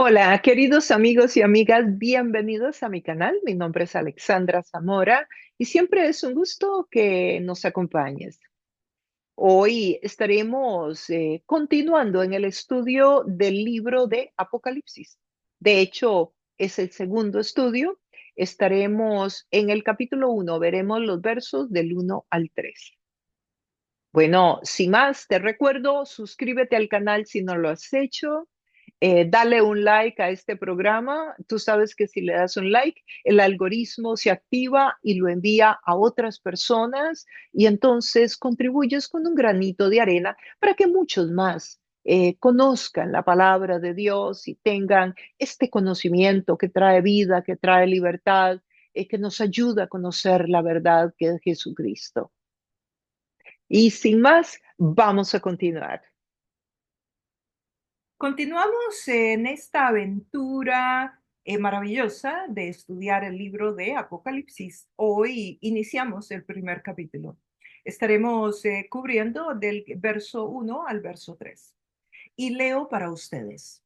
Hola, queridos amigos y amigas, bienvenidos a mi canal. Mi nombre es Alexandra Zamora y siempre es un gusto que nos acompañes. Hoy estaremos continuando en el estudio del libro de Apocalipsis. De hecho, es el segundo estudio. Estaremos en el capítulo 1, veremos los versos del 1 al 3. Bueno, sin más, te recuerdo, suscríbete al canal si no lo has hecho. Dale un like a este programa. Tú sabes que si le das un like, el algoritmo se activa y lo envía a otras personas y entonces contribuyes con un granito de arena para que muchos más conozcan la palabra de Dios y tengan este conocimiento que trae vida, que trae libertad, que nos ayuda a conocer la verdad que es Jesucristo. Y sin más, vamos a continuar. Continuamos en esta aventura maravillosa de estudiar el libro de Apocalipsis. Hoy iniciamos el primer capítulo. Estaremos cubriendo del verso 1 al verso 3. Y leo para ustedes.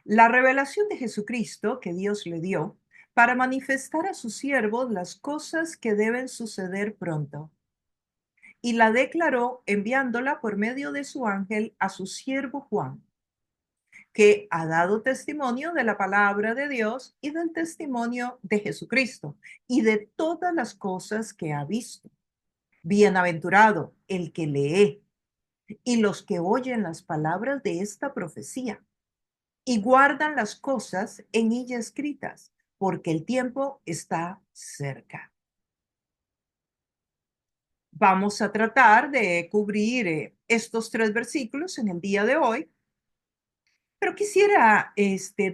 La revelación de Jesucristo que Dios le dio para manifestar a sus siervos las cosas que deben suceder pronto. Y la declaró enviándola por medio de su ángel a su siervo Juan, que ha dado testimonio de la palabra de Dios y del testimonio de Jesucristo y de todas las cosas que ha visto. Bienaventurado el que lee y los que oyen las palabras de esta profecía y guardan las cosas en ella escritas, porque el tiempo está cerca. Vamos a tratar de cubrir estos tres versículos en el día de hoy. Pero quisiera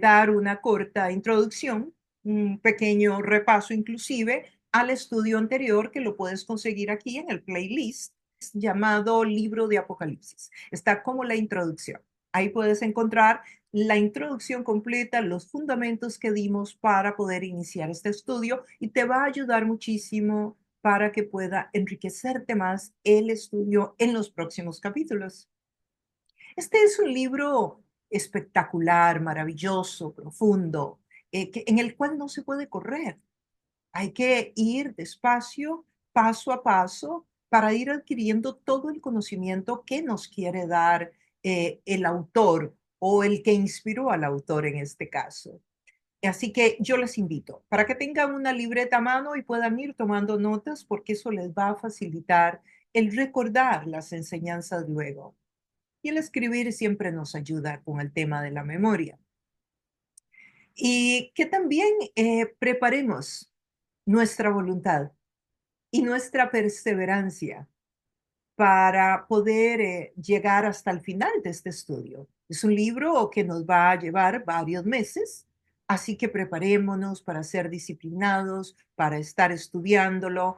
dar una corta introducción, un pequeño repaso inclusive al estudio anterior que lo puedes conseguir aquí en el playlist llamado Libro de Apocalipsis. Está como la introducción. Ahí puedes encontrar la introducción completa, los fundamentos que dimos para poder iniciar este estudio y te va a ayudar muchísimo para que pueda enriquecerte más el estudio en los próximos capítulos. Este es un libro espectacular, maravilloso, profundo, en el cual no se puede correr. Hay que ir despacio, paso a paso, para ir adquiriendo todo el conocimiento que nos quiere dar el autor o el que inspiró al autor en este caso. Así que yo les invito para que tengan una libreta a mano y puedan ir tomando notas porque eso les va a facilitar el recordar las enseñanzas luego. Y el escribir siempre nos ayuda con el tema de la memoria. Y que también preparemos nuestra voluntad y nuestra perseverancia para poder llegar hasta el final de este estudio. Es un libro que nos va a llevar varios meses, así que preparémonos para ser disciplinados, para estar estudiándolo.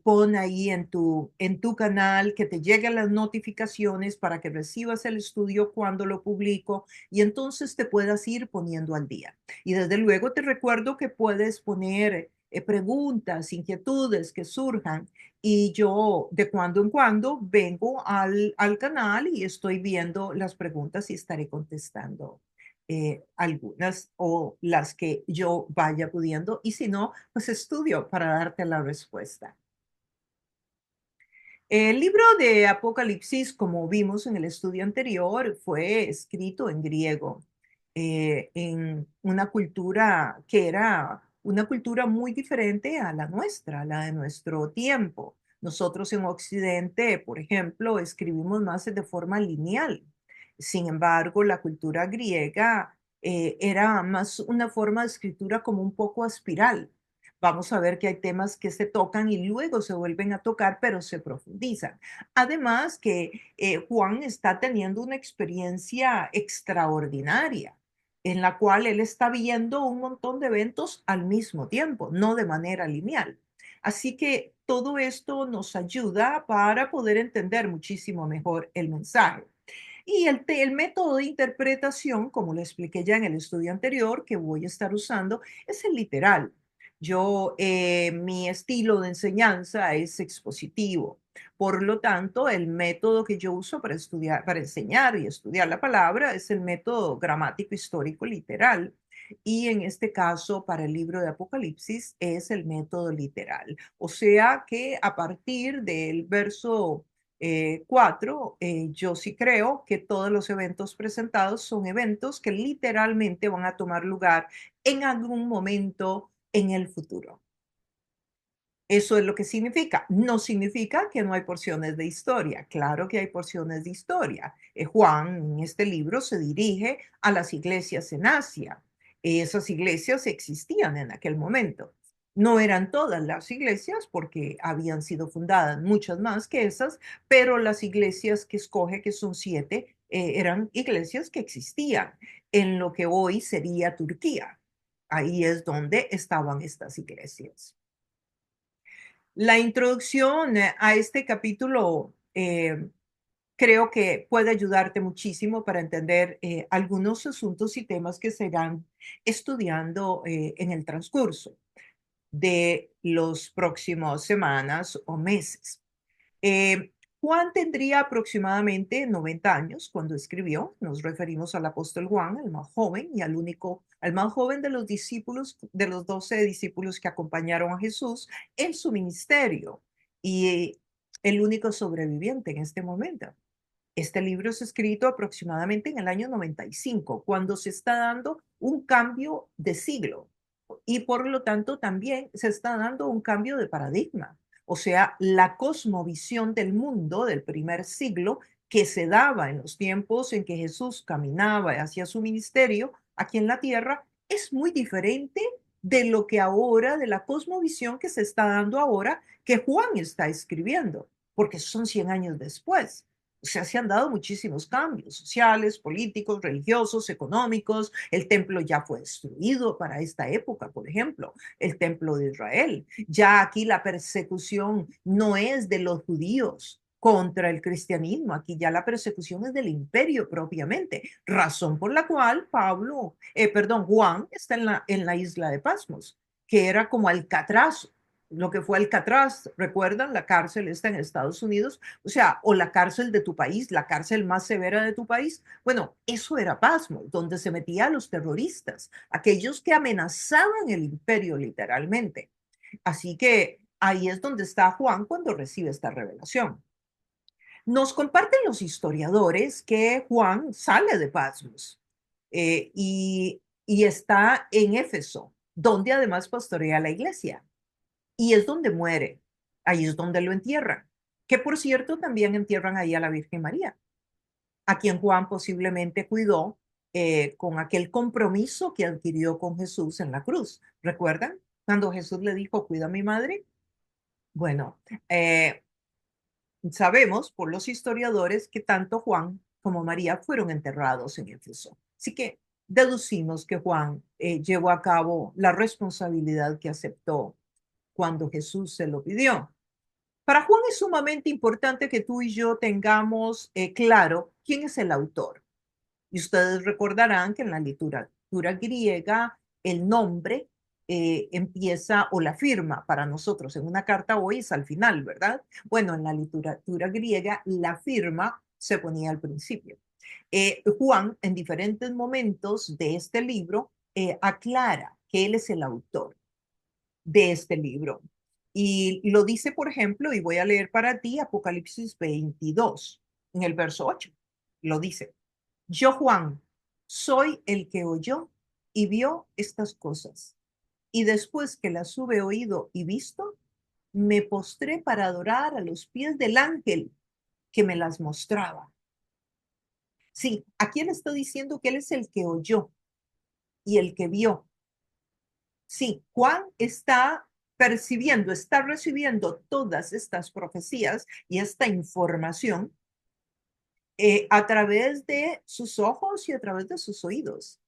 Pon ahí en tu canal que te lleguen las notificaciones para que recibas el estudio cuando lo publico y entonces te puedas ir poniendo al día. Y desde luego te recuerdo que puedes poner preguntas, inquietudes que surjan y yo de cuando en cuando vengo al canal y estoy viendo las preguntas y estaré contestando algunas o las que yo vaya pudiendo. Y si no, pues estudio para darte la respuesta. El libro de Apocalipsis, como vimos en el estudio anterior, fue escrito en griego, en una cultura que era una cultura muy diferente a la nuestra, la de nuestro tiempo. Nosotros en Occidente, por ejemplo, escribimos más de forma lineal. Sin embargo, la cultura griega era más una forma de escritura como un poco espiral. Vamos a ver que hay temas que se tocan y luego se vuelven a tocar, pero se profundizan. Además que Juan está teniendo una experiencia extraordinaria en la cual él está viendo un montón de eventos al mismo tiempo, no de manera lineal. Así que todo esto nos ayuda para poder entender muchísimo mejor el mensaje. Y el método de interpretación, como lo expliqué ya en el estudio anterior, que voy a estar usando, es el literal. Mi estilo de enseñanza es expositivo. Por lo tanto, el método que yo uso para estudiar, para enseñar y estudiar la palabra es el método gramático histórico literal. Y en este caso, para el libro de Apocalipsis, es el método literal. O sea que a partir del verso 4, yo sí creo que todos los eventos presentados son eventos que literalmente van a tomar lugar en algún momento en el futuro. Eso es lo que significa. No significa que no hay porciones de historia. Claro que hay porciones de historia. Juan en este libro se dirige a las iglesias en Asia. Esas iglesias existían en aquel momento. No eran todas las iglesias porque habían sido fundadas muchas más que esas, pero las iglesias que escoge, que son 7, eran iglesias que existían en lo que hoy sería Turquía. Ahí es donde estaban estas iglesias. La introducción a este capítulo creo que puede ayudarte muchísimo para entender algunos asuntos y temas que se irán estudiando en el transcurso de los próximos semanas o meses. Eh, Juan tendría aproximadamente 90 años cuando escribió. Nos referimos al apóstol Juan, el más joven y al más joven de los discípulos, de los 12 discípulos que acompañaron a Jesús en su ministerio y el único sobreviviente en este momento. Este libro es escrito aproximadamente en el año 95, cuando se está dando un cambio de siglo y por lo tanto también se está dando un cambio de paradigma. O sea, la cosmovisión del mundo del primer siglo que se daba en los tiempos en que Jesús caminaba hacia su ministerio aquí en la tierra es muy diferente de lo que ahora, de la cosmovisión que se está dando ahora, que Juan está escribiendo, porque son 100 años después. O sea, se han dado muchísimos cambios sociales, políticos, religiosos, económicos. El templo ya fue destruido para esta época, por ejemplo, el templo de Israel. Ya aquí la persecución no es de los judíos contra el cristianismo, aquí ya la persecución es del imperio propiamente, razón por la cual Juan está en la isla de Pasmos, que era como Alcatraz, lo que fue Alcatraz, ¿recuerdan? La cárcel está en Estados Unidos, o sea, o la cárcel de tu país, la cárcel más severa de tu país. Bueno, eso era Pasmo, donde se metían a los terroristas, aquellos que amenazaban el imperio literalmente. Así que ahí es donde está Juan cuando recibe esta revelación. Nos comparten los historiadores que Juan sale de Pasmos y está en Éfeso, donde además pastorea la iglesia y es donde muere. Ahí es donde lo entierran. Que por cierto, también entierran ahí a la Virgen María, a quien Juan posiblemente cuidó con aquel compromiso que adquirió con Jesús en la cruz. ¿Recuerdan? Cuando Jesús le dijo, cuida a mi madre. Bueno, eh, sabemos por los historiadores que tanto Juan como María fueron enterrados en Éfeso. Así que deducimos que Juan llevó a cabo la responsabilidad que aceptó cuando Jesús se lo pidió. Para Juan es sumamente importante que tú y yo tengamos claro quién es el autor. Y ustedes recordarán que en la literatura griega el nombre empieza o la firma para nosotros en una carta hoy es al final, ¿verdad? Bueno, en la literatura griega la firma se ponía al principio. Juan, en diferentes momentos de este libro, aclara que él es el autor de este libro. Y lo dice, por ejemplo, y voy a leer para ti Apocalipsis 22, en el verso 8. Lo dice, yo Juan, soy el que oyó y vio estas cosas. Y después que las hube oído y visto, me postré para adorar a los pies del ángel que me las mostraba. Sí, aquí él está diciendo que él es el que oyó y el que vio. Sí, Juan está percibiendo, está recibiendo todas estas profecías y esta información a través de sus ojos y a través de sus oídos.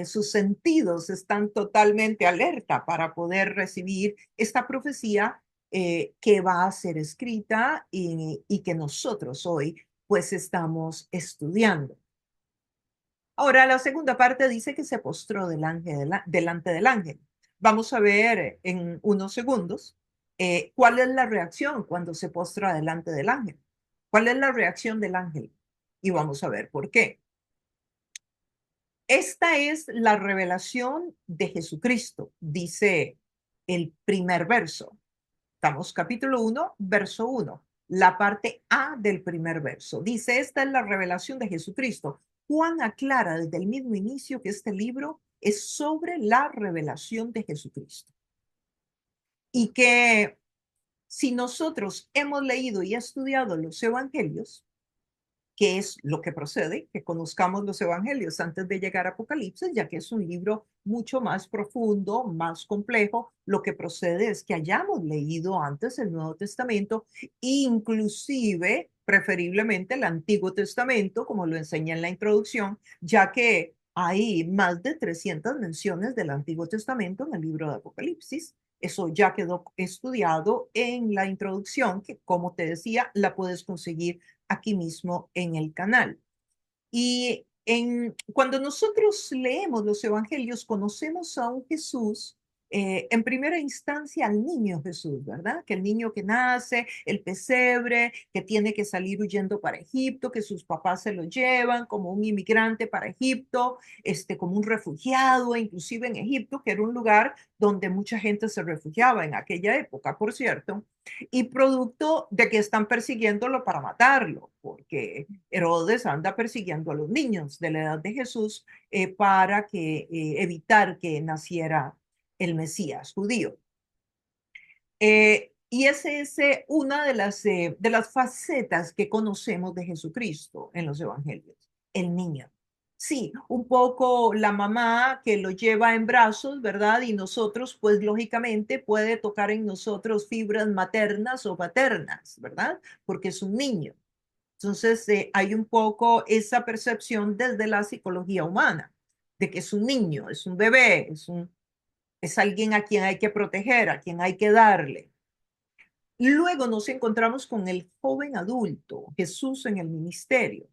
Sus sentidos están totalmente alerta para poder recibir esta profecía que va a ser escrita y que nosotros hoy pues estamos estudiando. Ahora, la segunda parte dice que se postró delante del ángel. Vamos a ver en unos segundos ¿Cuál es la reacción cuando se postra delante del ángel? ¿Cuál es la reacción del ángel? Y vamos a ver por qué. Esta es la revelación de Jesucristo, dice el primer verso. Estamos capítulo 1, verso 1, la parte A del primer verso. Dice, esta es la revelación de Jesucristo. Juan aclara desde el mismo inicio que este libro es sobre la revelación de Jesucristo. Y que si nosotros hemos leído y estudiado los evangelios, que es lo que procede, que conozcamos los evangelios antes de llegar a Apocalipsis, ya que es un libro mucho más profundo, más complejo. Lo que procede es que hayamos leído antes el Nuevo Testamento, inclusive, preferiblemente el Antiguo Testamento, como lo enseña en la introducción, ya que hay más de 300 menciones del Antiguo Testamento en el libro de Apocalipsis. Eso ya quedó estudiado en la introducción, que como te decía, la puedes conseguir aquí mismo en el canal. Y cuando nosotros leemos los evangelios, conocemos a un Jesús, en primera instancia al niño Jesús, ¿verdad? Que el niño que nace, el pesebre, que tiene que salir huyendo para Egipto, que sus papás se lo llevan como un inmigrante para Egipto, como un refugiado, inclusive en Egipto, que era un lugar donde mucha gente se refugiaba en aquella época, por cierto, y producto de que están persiguiéndolo para matarlo, porque Herodes anda persiguiendo a los niños de la edad de Jesús para evitar que naciera el Mesías judío. Y esa es una de las facetas que conocemos de Jesucristo en los evangelios, el niño. Sí, un poco la mamá que lo lleva en brazos, ¿verdad? Y nosotros, pues lógicamente puede tocar en nosotros fibras maternas o paternas, ¿verdad? Porque es un niño. Entonces, hay un poco esa percepción desde la psicología humana, de que es un niño, es un bebé, es alguien a quien hay que proteger, a quien hay que darle. Luego nos encontramos con el joven adulto, Jesús en el ministerio.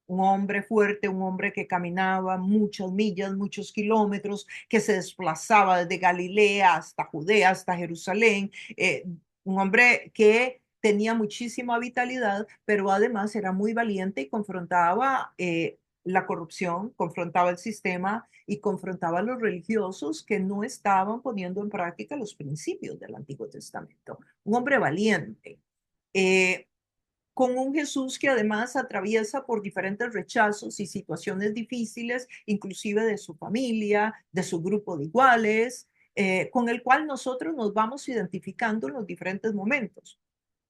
Un hombre fuerte, un hombre que caminaba muchas millas, muchos kilómetros, que se desplazaba desde Galilea hasta Judea, hasta Jerusalén. Un hombre que tenía muchísima vitalidad, pero además era muy valiente y confrontaba la corrupción, confrontaba el sistema y confrontaba a los religiosos que no estaban poniendo en práctica los principios del Antiguo Testamento. Un hombre valiente. Eh, con un Jesús que además atraviesa por diferentes rechazos y situaciones difíciles, inclusive de su familia, de su grupo de iguales, con el cual nosotros nos vamos identificando en los diferentes momentos.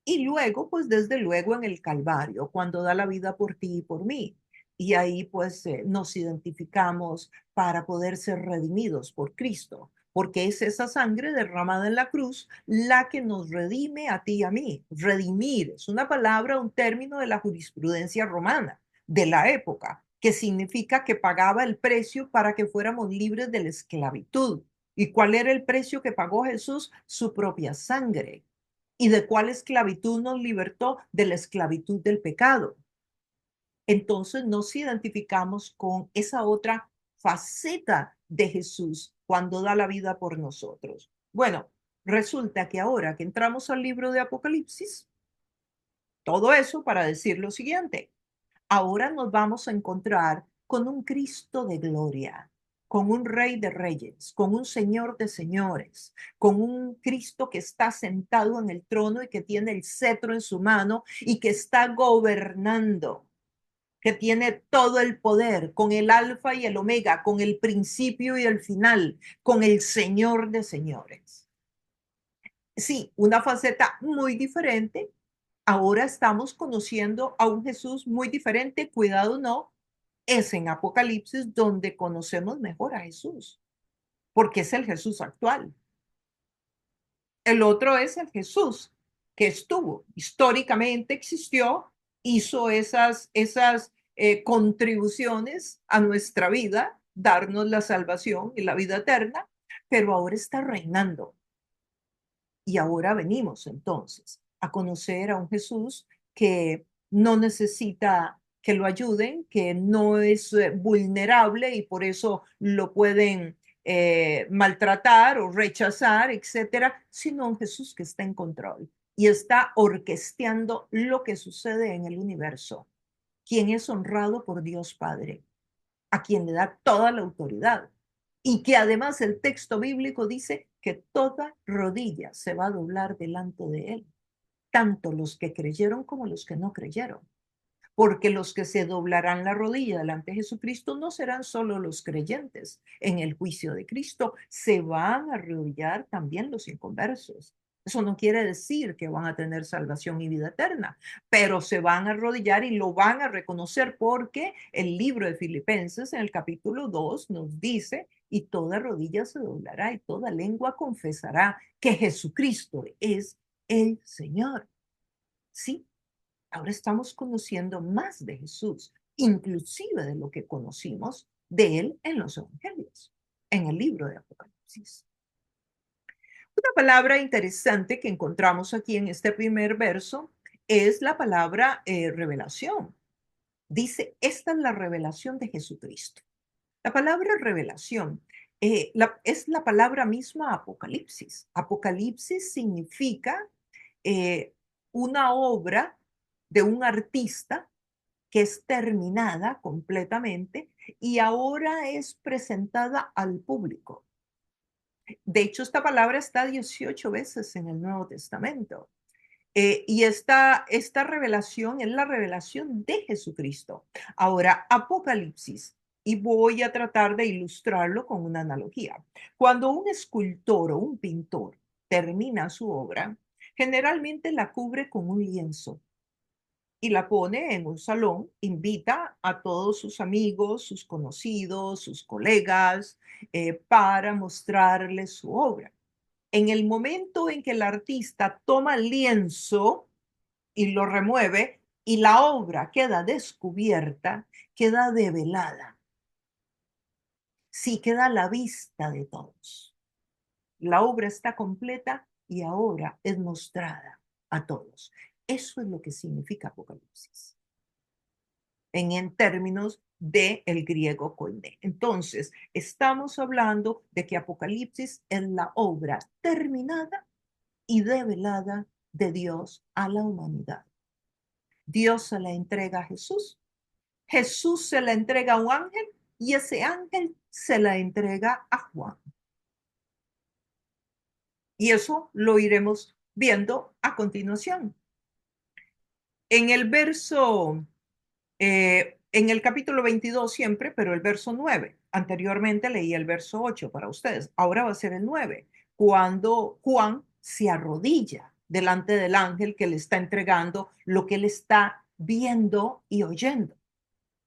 Y luego, pues desde luego en el Calvario, cuando da la vida por ti y por mí. Y ahí pues nos identificamos para poder ser redimidos por Cristo, porque es esa sangre derramada en la cruz la que nos redime a ti y a mí. Redimir es una palabra, un término de la jurisprudencia romana de la época, que significa que pagaba el precio para que fuéramos libres de la esclavitud. ¿Y cuál era el precio que pagó Jesús? Su propia sangre. ¿Y de cuál esclavitud nos libertó? De la esclavitud del pecado. Entonces nos identificamos con esa otra faceta de Jesús cuando da la vida por nosotros. Bueno, resulta que ahora que entramos al libro de Apocalipsis, todo eso para decir lo siguiente: ahora nos vamos a encontrar con un Cristo de gloria, con un Rey de reyes, con un Señor de señores, con un Cristo que está sentado en el trono y que tiene el cetro en su mano y que está gobernando, que tiene todo el poder, con el alfa y el omega, con el principio y el final, con el Señor de señores. Sí, una faceta muy diferente. Ahora estamos conociendo a un Jesús muy diferente. Cuidado, no, es en Apocalipsis donde conocemos mejor a Jesús, porque es el Jesús actual. El otro es el Jesús que estuvo, históricamente existió, hizo esas contribuciones a nuestra vida, darnos la salvación y la vida eterna, pero ahora está reinando. Y ahora venimos entonces a conocer a un Jesús que no necesita que lo ayuden, que no es vulnerable y por eso lo pueden maltratar o rechazar, etcétera, sino un Jesús que está en control y está orquestando lo que sucede en el universo, quien es honrado por Dios Padre, a quien le da toda la autoridad. Y que además el texto bíblico dice que toda rodilla se va a doblar delante de él, tanto los que creyeron como los que no creyeron. Porque los que se doblarán la rodilla delante de Jesucristo no serán solo los creyentes. En el juicio de Cristo se van a arrodillar también los inconversos. Eso no quiere decir que van a tener salvación y vida eterna, pero se van a arrodillar y lo van a reconocer porque el libro de Filipenses en el capítulo 2 nos dice, y toda rodilla se doblará y toda lengua confesará que Jesucristo es el Señor. Sí, ahora estamos conociendo más de Jesús, inclusive de lo que conocimos de él en los evangelios, en el libro de Apocalipsis. Una palabra interesante que encontramos aquí en este primer verso es la palabra revelación. Dice, esta es la revelación de Jesucristo. La palabra revelación es la palabra misma Apocalipsis. Apocalipsis significa una obra de un artista que es terminada completamente y ahora es presentada al público. De hecho, esta palabra está 18 veces en el Nuevo Testamento. Y esta revelación es la revelación de Jesucristo. Ahora, Apocalipsis, y voy a tratar de ilustrarlo con una analogía. Cuando un escultor o un pintor termina su obra, generalmente la cubre con un lienzo y la pone en un salón, invita a todos sus amigos, sus conocidos, sus colegas, para mostrarles su obra. En el momento en que el artista toma el lienzo y lo remueve y la obra queda descubierta, queda develada. Sí, queda a la vista de todos. La obra está completa y ahora es mostrada a todos. Eso es lo que significa Apocalipsis en términos del griego koiné. Entonces, estamos hablando de que Apocalipsis es la obra terminada y develada de Dios a la humanidad. Dios se la entrega a Jesús, Jesús se la entrega a un ángel y ese ángel se la entrega a Juan. Y eso lo iremos viendo a continuación. En el verso en el capítulo 22 siempre, pero el verso 9. Anteriormente leí el verso 8 para ustedes. Ahora va a ser el 9, cuando Juan se arrodilla delante del ángel que le está entregando lo que él está viendo y oyendo.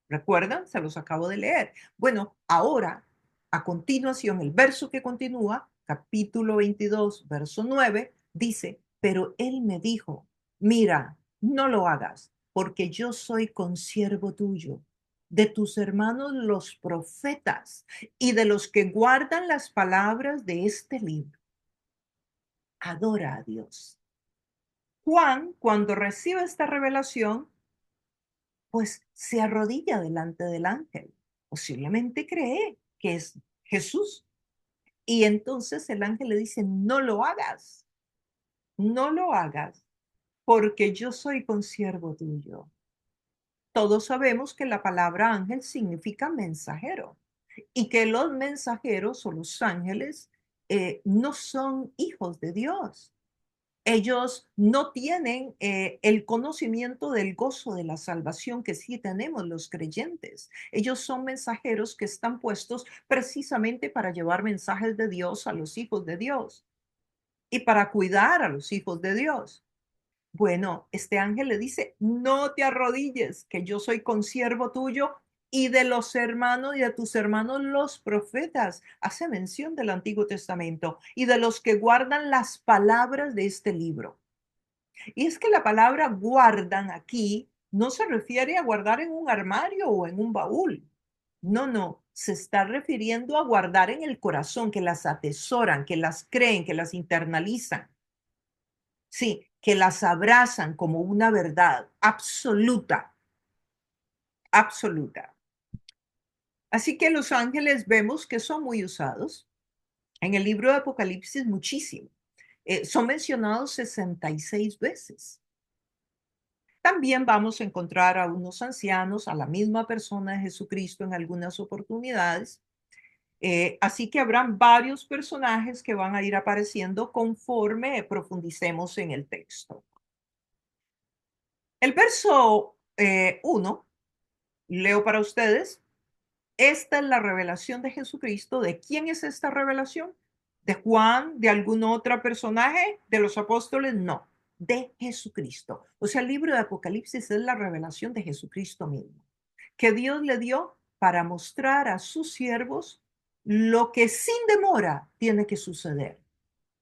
¿Recuerdan? Se los acabo de leer. Bueno, ahora, a continuación, el verso que continúa, capítulo 22, verso 9, dice, pero él me dijo, mira, no lo hagas, porque yo soy consiervo tuyo, de tus hermanos los profetas y de los que guardan las palabras de este libro. Adora a Dios. Juan, cuando recibe esta revelación, pues se arrodilla delante del ángel. Posiblemente cree que es Jesús. Y entonces el ángel le dice, no lo hagas, no lo hagas, porque yo soy consiervo tuyo. Todos sabemos que la palabra ángel significa mensajero y que los mensajeros o los ángeles no son hijos de Dios. Ellos no tienen el conocimiento del gozo de la salvación que sí tenemos los creyentes. Ellos son mensajeros que están puestos precisamente para llevar mensajes de Dios a los hijos de Dios y para cuidar a los hijos de Dios. Bueno, este ángel le dice, no te arrodilles, que yo soy consiervo tuyo y de los hermanos y de tus hermanos los profetas. Hace mención del Antiguo Testamento y de los que guardan las palabras de este libro. Y es que la palabra guardan aquí no se refiere a guardar en un armario o en un baúl. No, no, se está refiriendo a guardar en el corazón, que las atesoran, que las creen, que las internalizan. Sí, que las abrazan como una verdad absoluta, absoluta. Así que los ángeles vemos que son muy usados En el libro de Apocalipsis muchísimo. Son mencionados 66 veces. También vamos a encontrar a unos ancianos, a la misma persona de Jesucristo en algunas oportunidades. Así que habrán varios personajes que van a ir apareciendo conforme profundicemos en el texto. El verso 1, leo para ustedes. Esta es la revelación de Jesucristo. ¿De quién es esta revelación? ¿De Juan? ¿De algún otro personaje? ¿De los apóstoles? No, de Jesucristo. O sea, el libro de Apocalipsis es la revelación de Jesucristo mismo, que Dios le dio para mostrar a sus siervos lo que sin demora tiene que suceder.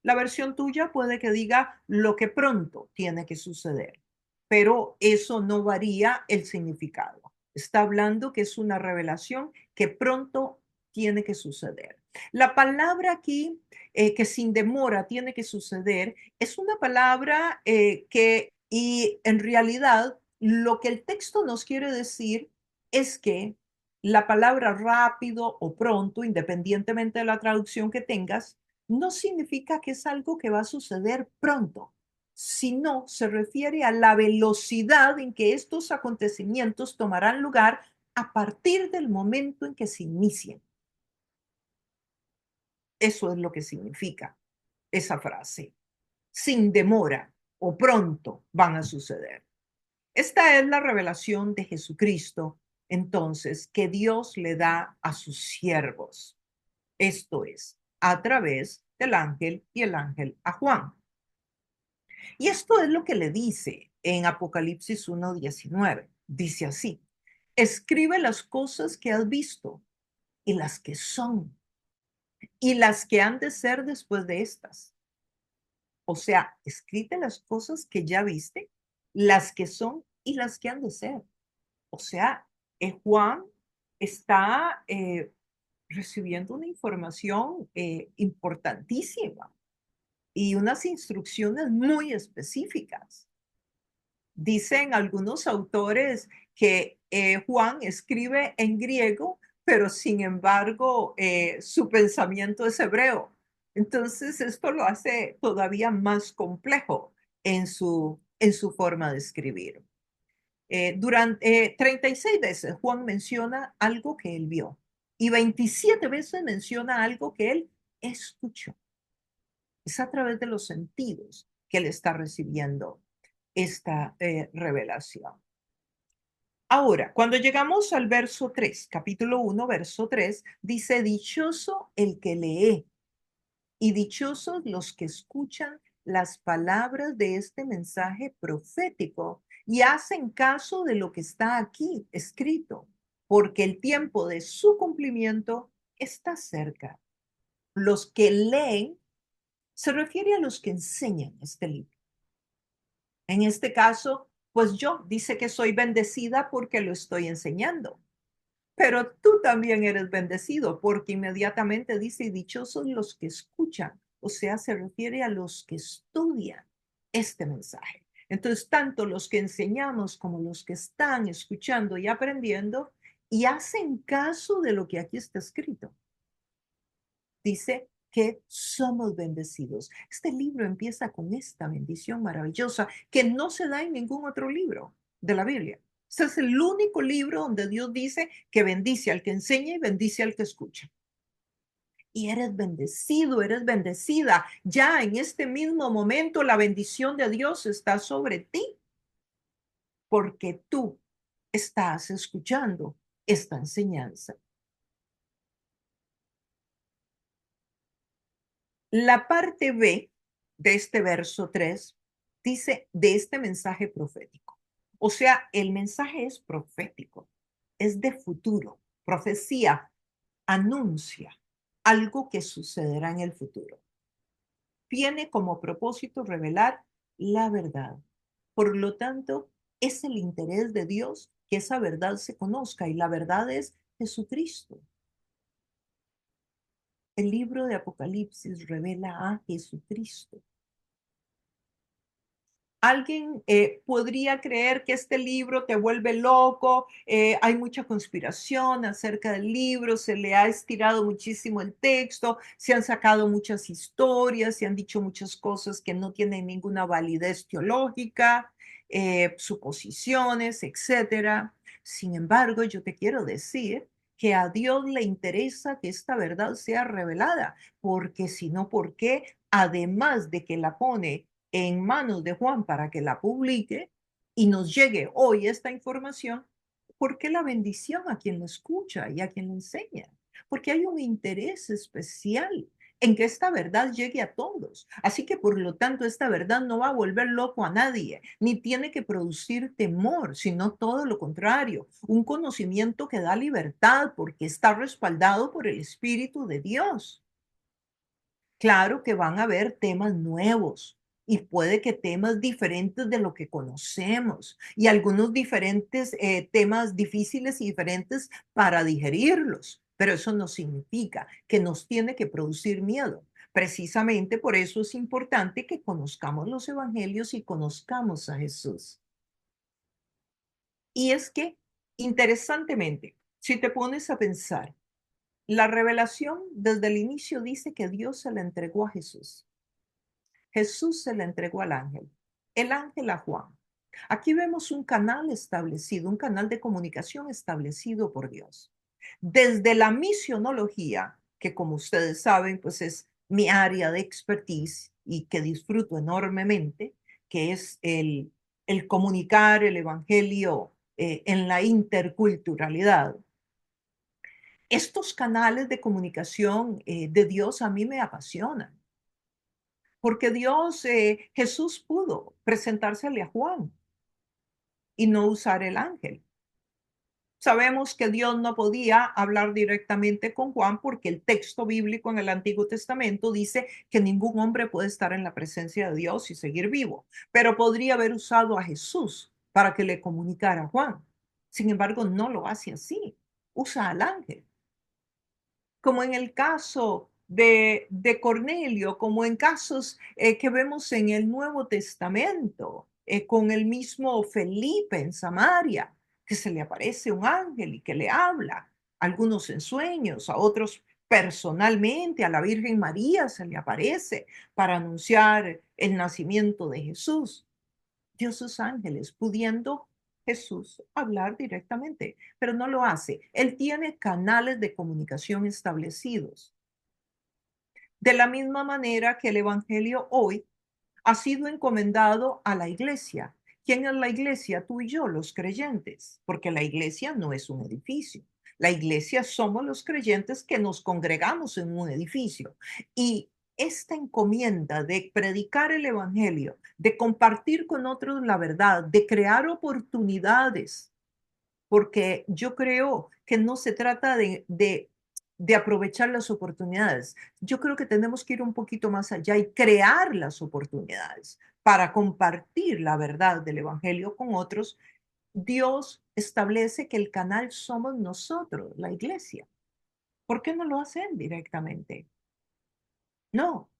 La versión tuya puede que diga lo que pronto tiene que suceder, pero eso no varía el significado. Está hablando que es una revelación que pronto tiene que suceder. La palabra aquí, que sin demora tiene que suceder, es una palabra y en realidad lo que el texto nos quiere decir es que la palabra rápido o pronto, independientemente de la traducción que tengas, no significa que es algo que va a suceder pronto, sino se refiere a la velocidad en que estos acontecimientos tomarán lugar a partir del momento en que se inicien. Eso es lo que significa esa frase. Sin demora o pronto van a suceder. Esta es la revelación de Jesucristo, entonces, que Dios le da a sus siervos. Esto es, a través del ángel y el ángel a Juan. Y esto es lo que le dice en Apocalipsis 1:19. Dice así, escribe las cosas que has visto y las que son y las que han de ser después de estas. O sea, escribe las cosas que ya viste, las que son y las que han de ser. O sea, Juan está recibiendo una información importantísima y unas instrucciones muy específicas. Dicen algunos autores que Juan escribe en griego, pero sin embargo su pensamiento es hebreo. Entonces esto lo hace todavía más complejo en su forma de escribir. Durante 36 veces Juan menciona algo que él vio y 27 veces menciona algo que él escuchó. Es a través de los sentidos que él está recibiendo esta revelación. Ahora, cuando llegamos al verso 3, capítulo 1, verso 3, dice, dichoso el que lee y dichosos los que escuchan las palabras de este mensaje profético y hacen caso de lo que está aquí escrito, porque el tiempo de su cumplimiento está cerca. Los que leen se refiere a los que enseñan este libro. En este caso, pues yo dice que soy bendecida porque lo estoy enseñando. Pero tú también eres bendecido porque inmediatamente dice, dichosos los que escuchan, o sea, se refiere a los que estudian este mensaje. Entonces, tanto los que enseñamos como los que están escuchando y aprendiendo y hacen caso de lo que aquí está escrito. Dice que somos bendecidos. Este libro empieza con esta bendición maravillosa que no se da en ningún otro libro de la Biblia. Este es el único libro donde Dios dice que bendice al que enseña y bendice al que escucha. Y eres bendecido, eres bendecida. Ya en este mismo momento la bendición de Dios está sobre ti porque tú estás escuchando esta enseñanza. La parte B de este verso 3 dice de este mensaje profético. O sea, el mensaje es profético, es de futuro, profecía, anuncia algo que sucederá en el futuro. Tiene como propósito revelar la verdad. Por lo tanto, es el interés de Dios que esa verdad se conozca y la verdad es Jesucristo. El libro de Apocalipsis revela a Jesucristo. Alguien podría creer que este libro te vuelve loco, hay mucha conspiración acerca del libro, se le ha estirado muchísimo el texto, se han sacado muchas historias, se han dicho muchas cosas que no tienen ninguna validez teológica, suposiciones, etcétera. Sin embargo, yo te quiero decir que a Dios le interesa que esta verdad sea revelada, porque si no, ¿por qué? Además de que la pone en manos de Juan para que la publique y nos llegue hoy esta información, ¿por qué la bendición a quien lo escucha y a quien lo enseña? Porque hay un interés especial en que esta verdad llegue a todos. Así que por lo tanto esta verdad no va a volver loco a nadie, ni tiene que producir temor, sino todo lo contrario, un conocimiento que da libertad porque está respaldado por el Espíritu de Dios. Claro que van a haber temas nuevos y puede que temas diferentes de lo que conocemos y algunos diferentes temas difíciles y diferentes para digerirlos, pero eso no significa que nos tiene que producir miedo. Precisamente por eso es importante que conozcamos los evangelios y conozcamos a Jesús. Y es que, interesantemente, si te pones a pensar, la revelación desde el inicio dice que Dios se la entregó a Jesús. Jesús se la entregó al ángel, el ángel a Juan. Aquí vemos un canal establecido, un canal de comunicación establecido por Dios. Desde la misionología, que como ustedes saben, pues es mi área de expertise y que disfruto enormemente, que es el comunicar el evangelio en la interculturalidad. Estos canales de comunicación de Dios a mí me apasionan. Porque Dios, Jesús pudo presentársele a Juan y no usar el ángel. Sabemos que Dios no podía hablar directamente con Juan porque el texto bíblico en el Antiguo Testamento dice que ningún hombre puede estar en la presencia de Dios y seguir vivo, pero podría haber usado a Jesús para que le comunicara a Juan. Sin embargo, no lo hace así, usa al ángel. Como en el caso de Cornelio, como en casos que vemos en el Nuevo Testamento, con el mismo Felipe en Samaria, que se le aparece un ángel y que le habla, algunos en sueños, a otros personalmente, a la Virgen María se le aparece para anunciar el nacimiento de Jesús. Dio sus ángeles, pudiendo Jesús hablar directamente, pero no lo hace. Él tiene canales de comunicación establecidos. De la misma manera que el Evangelio hoy ha sido encomendado a la iglesia. ¿Quién es la iglesia? Tú y yo, los creyentes, porque la iglesia no es un edificio. La iglesia somos los creyentes que nos congregamos en un edificio. Y esta encomienda de predicar el evangelio, de compartir con otros la verdad, de crear oportunidades, porque yo creo que no se trata de aprovechar las oportunidades. Yo creo que tenemos que ir un poquito más allá y crear las oportunidades para compartir la verdad del Evangelio con otros. Dios establece que el canal somos nosotros, la iglesia. ¿Por qué no lo hacen directamente? No,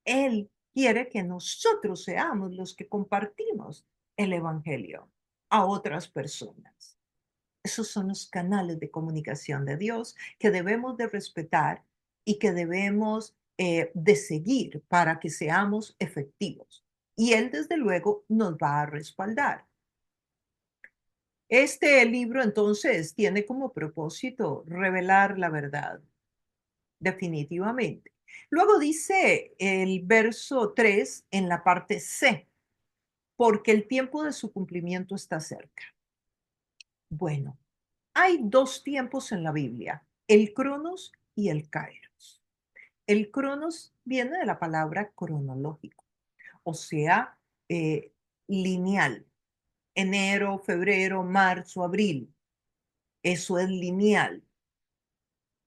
Él quiere que nosotros seamos los que compartimos el Evangelio a otras personas. Esos son los canales de comunicación de Dios que debemos de respetar y que debemos de seguir para que seamos efectivos. Y Él, desde luego, nos va a respaldar. Este libro, entonces, tiene como propósito revelar la verdad, definitivamente. Luego dice el verso 3 en la parte C, porque el tiempo de su cumplimiento está cerca. Bueno, hay dos tiempos en la Biblia, el Cronos y el Kairos. El Cronos viene de la palabra cronológico, o sea, eh, lineal. Enero, febrero, marzo, abril. Eso es lineal.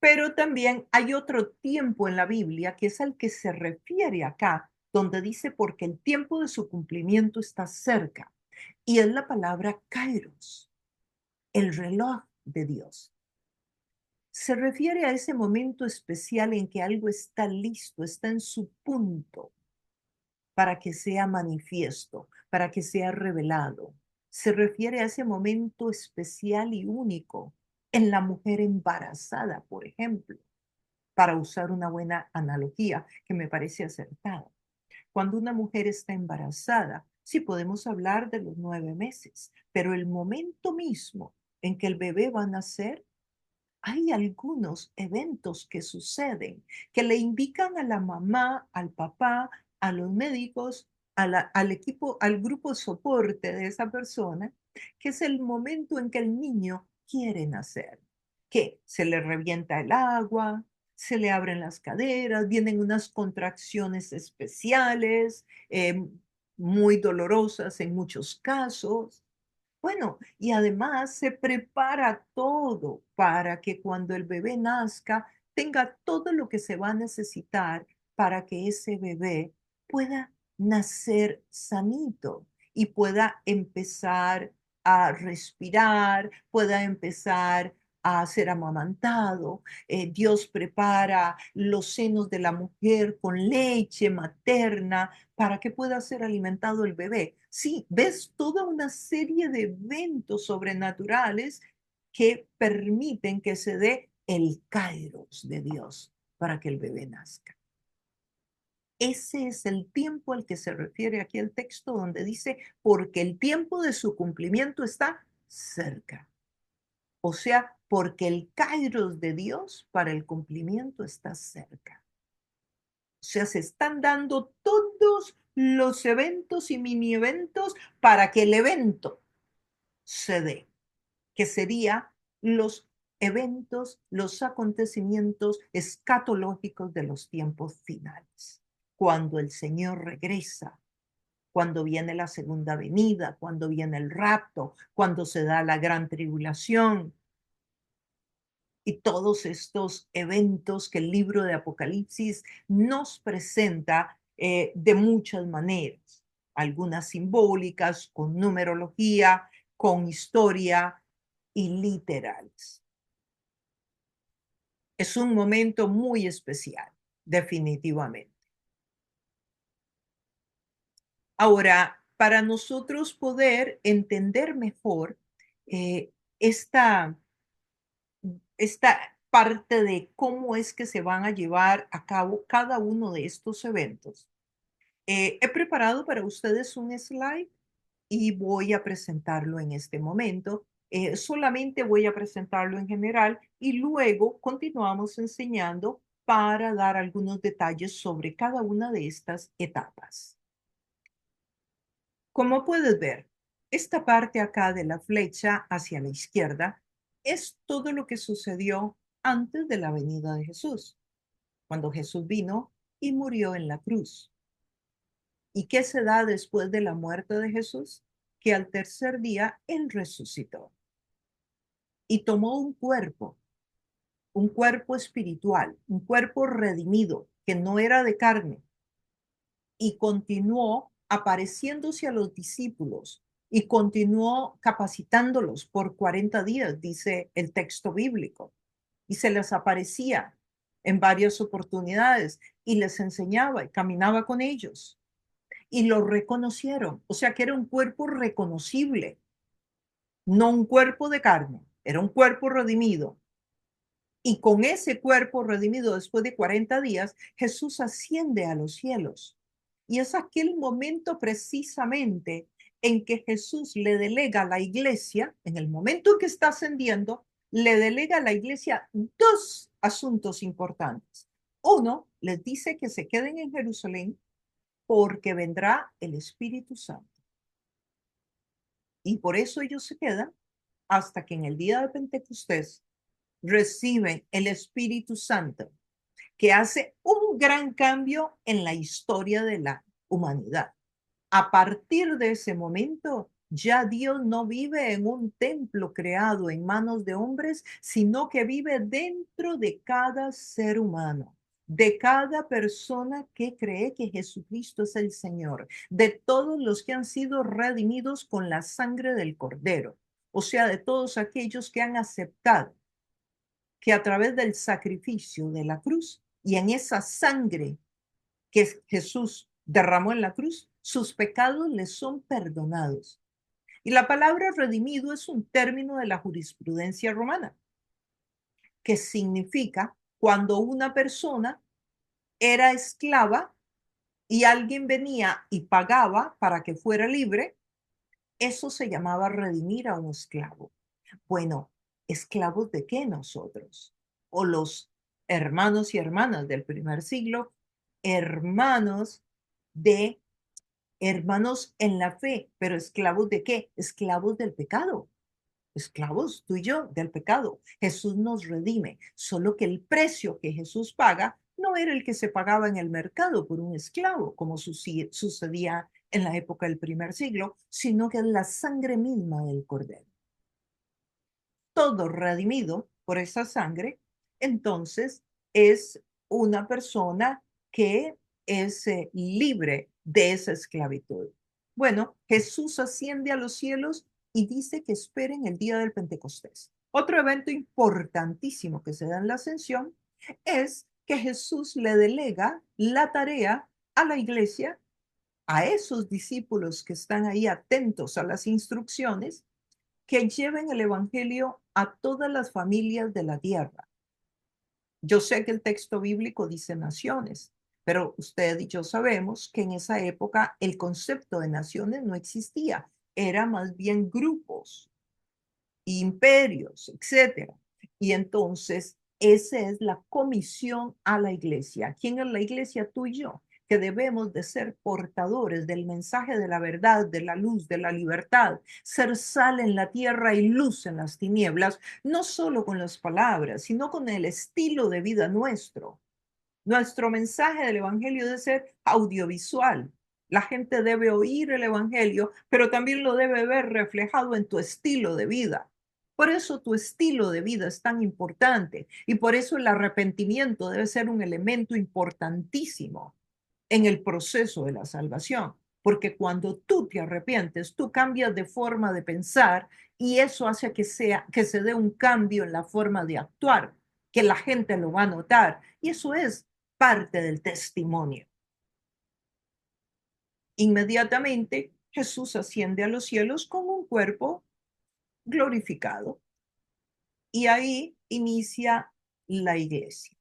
Pero también hay otro tiempo en la Biblia que es al que se refiere acá, donde dice porque el tiempo de su cumplimiento está cerca. Y es la palabra Kairos, el reloj de Dios. Se refiere a ese momento especial en que algo está listo, está en su punto. para que sea manifiesto, para que sea revelado. Se refiere a ese momento especial y único en la mujer embarazada, por ejemplo, para usar una buena analogía que me parece acertada. Cuando una mujer está embarazada, sí podemos hablar de los 9 meses, pero el momento mismo en que el bebé va a nacer, hay algunos eventos que suceden que le indican a la mamá, al papá, a los médicos, al equipo, al grupo de soporte de esa persona, que es el momento en que el niño quiere nacer, que se le revienta el agua, se le abren las caderas, vienen unas contracciones especiales, muy dolorosas en muchos casos. Bueno, y además se prepara todo para que cuando el bebé nazca tenga todo lo que se va a necesitar para que ese bebé pueda nacer sanito y pueda empezar a respirar, pueda empezar a ser amamantado. Dios prepara los senos de la mujer con leche materna para que pueda ser alimentado el bebé. Sí, ves toda una serie de eventos sobrenaturales que permiten que se dé el kairos de Dios para que el bebé nazca. Ese es el tiempo al que se refiere aquí el texto donde dice, porque el tiempo de su cumplimiento está cerca. O sea, porque el kairos de Dios para el cumplimiento está cerca. O sea, se están dando todos los eventos y mini eventos para que el evento se dé, que sería los eventos, los acontecimientos escatológicos de los tiempos finales. Cuando el Señor regresa, cuando viene la segunda venida, cuando viene el rapto, cuando se da la gran tribulación, y todos estos eventos que el libro de Apocalipsis nos presenta de muchas maneras, algunas simbólicas, con numerología, con historia y literales. Es un momento muy especial, definitivamente. Ahora, para nosotros poder entender mejor eh, esta esta parte de cómo es que se van a llevar a cabo cada uno de estos eventos. He preparado para ustedes un slide y voy a presentarlo en este momento. Solamente voy a presentarlo en general y luego continuamos enseñando para dar algunos detalles sobre cada una de estas etapas. Como puedes ver, esta parte acá de la flecha hacia la izquierda es todo lo que sucedió antes de la venida de Jesús, cuando Jesús vino y murió en la cruz. ¿Y qué se da después de la muerte de Jesús? Que al tercer día Él resucitó y tomó un cuerpo espiritual, un cuerpo redimido, que no era de carne, y continuó apareciéndose a los discípulos y continuó capacitándolos por 40 días, dice el texto bíblico, y se les aparecía en varias oportunidades y les enseñaba y caminaba con ellos y lo reconocieron, o sea que era un cuerpo reconocible, no un cuerpo de carne, era un cuerpo redimido. Y con ese cuerpo redimido después de 40 días, Jesús asciende a los cielos. Y es aquel momento precisamente en que Jesús le delega a la iglesia, en el momento en que está ascendiendo, le delega a la iglesia dos asuntos importantes. Uno, les dice que se queden en Jerusalén porque vendrá el Espíritu Santo. Y por eso ellos se quedan hasta que en el día de Pentecostés reciben el Espíritu Santo, que hace un gran cambio en la historia de la humanidad. A partir de ese momento, ya Dios no vive en un templo creado en manos de hombres, sino que vive dentro de cada ser humano, de cada persona que cree que Jesucristo es el Señor, de todos los que han sido redimidos con la sangre del Cordero, o sea, de todos aquellos que han aceptado que a través del sacrificio de la cruz y en esa sangre que Jesús derramó en la cruz, sus pecados les son perdonados. Y la palabra redimido es un término de la jurisprudencia romana, que significa cuando una persona era esclava y alguien venía y pagaba para que fuera libre, eso se llamaba redimir a un esclavo. Bueno, ¿esclavos de qué nosotros? O los hermanos y hermanas del primer siglo, hermanos de hermanos en la fe, pero esclavos de qué? Esclavos del pecado. Esclavos, tú y yo, del pecado. Jesús nos redime, solo que el precio que Jesús paga no era el que se pagaba en el mercado por un esclavo, como sucedía en la época del primer siglo, sino que es la sangre misma del Cordero. Todo redimido por esa sangre, entonces es una persona que es libre de esa esclavitud. Bueno, Jesús asciende a los cielos y dice que esperen el día del Pentecostés. Otro evento importantísimo que se da en la ascensión es que Jesús le delega la tarea a la iglesia, a esos discípulos que están ahí atentos a las instrucciones, que lleven el Evangelio a todas las familias de la tierra. Yo sé que el texto bíblico dice naciones, pero usted y yo sabemos que en esa época el concepto de naciones no existía, era más bien grupos, imperios, etcétera. Y entonces esa es la comisión a la iglesia. ¿Quién es la iglesia? Tú y yo, que debemos de ser portadores del mensaje de la verdad, de la luz, de la libertad, ser sal en la tierra y luz en las tinieblas, no solo con las palabras, sino con el estilo de vida nuestro. Nuestro mensaje del Evangelio debe ser audiovisual. La gente debe oír el Evangelio, pero también lo debe ver reflejado en tu estilo de vida. Por eso tu estilo de vida es tan importante y por eso el arrepentimiento debe ser un elemento importantísimo en el proceso de la salvación. Porque cuando tú te arrepientes, tú cambias de forma de pensar y eso hace que se dé un cambio en la forma de actuar, que la gente lo va a notar. Y eso es parte del testimonio. Inmediatamente Jesús asciende a los cielos con un cuerpo glorificado y ahí inicia la iglesia,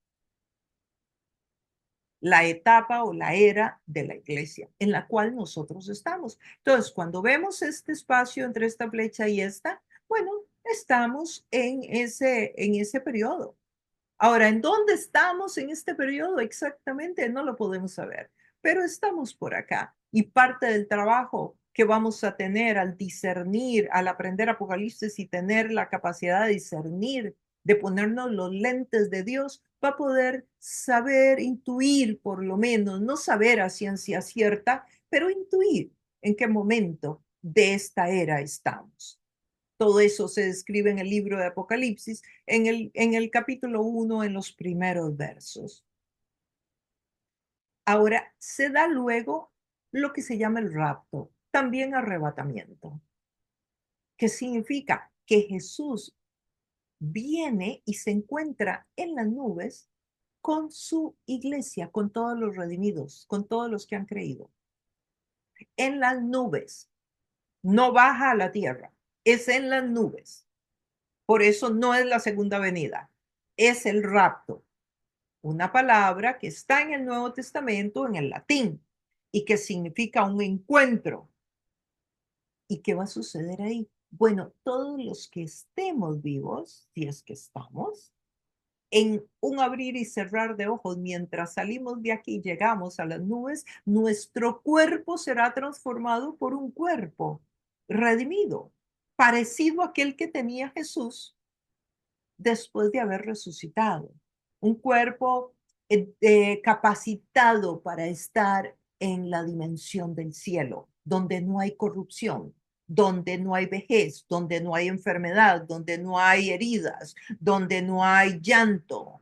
la etapa o la era de la iglesia en la cual nosotros estamos. Entonces, cuando vemos este espacio entre esta flecha y esta, bueno, estamos en ese periodo. Ahora, ¿en dónde estamos en este periodo exactamente? No lo podemos saber, pero estamos por acá. Y parte del trabajo que vamos a tener al discernir, al aprender Apocalipsis y tener la capacidad de discernir, de ponernos los lentes de Dios, va a poder saber, intuir por lo menos, no saber a ciencia cierta, pero intuir en qué momento de esta era estamos. Todo eso se describe en el libro de Apocalipsis, en el capítulo 1, en los primeros versos. Ahora, se da luego lo que se llama el rapto, también arrebatamiento, que significa que Jesús viene y se encuentra en las nubes con su iglesia, con todos los redimidos, con todos los que han creído. En las nubes, no baja a la tierra, es en las nubes. Por eso no es la segunda venida, es el rapto, una palabra que está en el Nuevo Testamento en el latín y que significa un encuentro. ¿Y qué va a suceder ahí? Bueno, todos los que estemos vivos, si es que estamos, en un abrir y cerrar de ojos, mientras salimos de aquí y llegamos a las nubes, nuestro cuerpo será transformado por un cuerpo redimido, parecido a aquel que tenía Jesús después de haber resucitado. Un cuerpo capacitado para estar en la dimensión del cielo, donde no hay corrupción, donde no hay vejez, donde no hay enfermedad, donde no hay heridas, donde no hay llanto.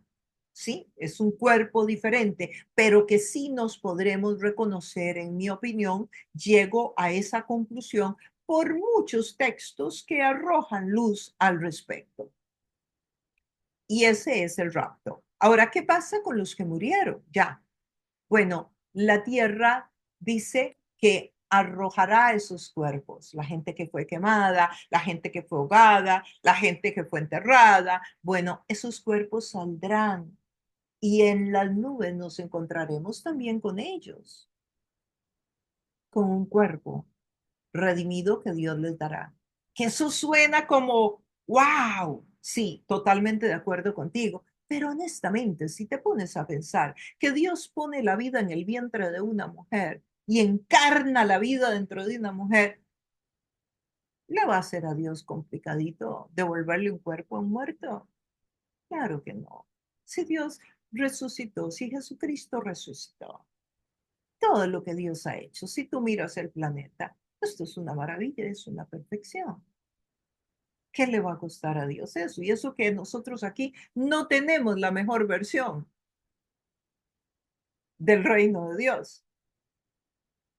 Sí, es un cuerpo diferente, pero que sí nos podremos reconocer, en mi opinión, llego a esa conclusión por muchos textos que arrojan luz al respecto. Y ese es el rapto. Ahora, ¿qué pasa con los que murieron? Ya, bueno, la tierra dice que arrojará esos cuerpos, la gente que fue quemada, la gente que fue ahogada, la gente que fue enterrada. Bueno, esos cuerpos saldrán y en las nubes nos encontraremos también con ellos, con un cuerpo redimido que Dios les dará. Que eso suena como, wow, sí, totalmente de acuerdo contigo. Pero honestamente, si te pones a pensar que Dios pone la vida en el vientre de una mujer y encarna la vida dentro de una mujer, ¿le va a ser a Dios complicadito devolverle un cuerpo a un muerto? Claro que no. Si Dios resucitó, si Jesucristo resucitó, todo lo que Dios ha hecho, si tú miras el planeta, esto es una maravilla, es una perfección. ¿Qué le va a costar a Dios eso? Y eso que nosotros aquí no tenemos la mejor versión del reino de Dios.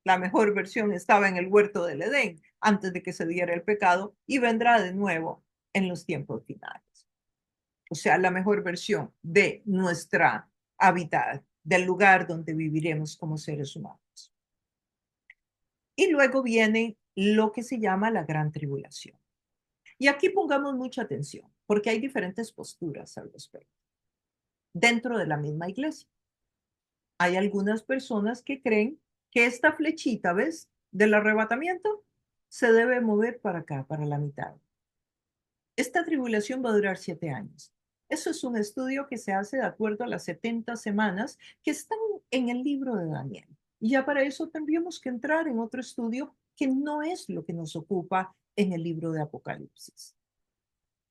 La mejor versión estaba en el huerto del Edén antes de que se diera el pecado y vendrá de nuevo en los tiempos finales. O sea, la mejor versión de nuestra hábitat, del lugar donde viviremos como seres humanos. Y luego viene lo que se llama la gran tribulación. Y aquí pongamos mucha atención, porque hay diferentes posturas al respecto dentro de la misma iglesia. Hay algunas personas que creen que esta flechita, ¿ves? Del arrebatamiento se debe mover para acá, para la mitad. Esta tribulación va a durar 7 años. Eso es un estudio que se hace de acuerdo a las 70 semanas que están en el libro de Daniel. Y ya para eso tendríamos que entrar en otro estudio que no es lo que nos ocupa en el libro de Apocalipsis.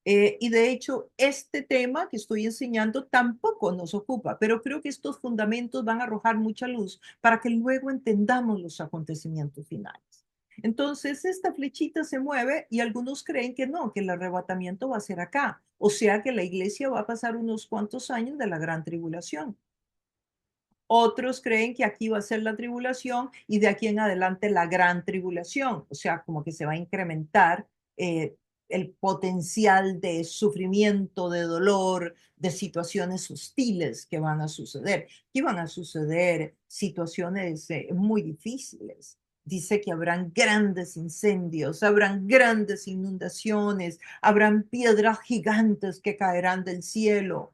Y de hecho, este tema que estoy enseñando tampoco nos ocupa, pero creo que estos fundamentos van a arrojar mucha luz para que luego entendamos los acontecimientos finales. Entonces, esta flechita se mueve y algunos creen que no, que el arrebatamiento va a ser acá. O sea que la iglesia va a pasar unos cuantos años de la gran tribulación. Otros creen que aquí va a ser la tribulación y de aquí en adelante la gran tribulación, o sea, como que se va a incrementar el potencial de sufrimiento, de dolor, de situaciones hostiles que van a suceder. Y van a suceder situaciones muy difíciles. Dice que habrán grandes incendios, habrán grandes inundaciones, habrán piedras gigantes que caerán del cielo,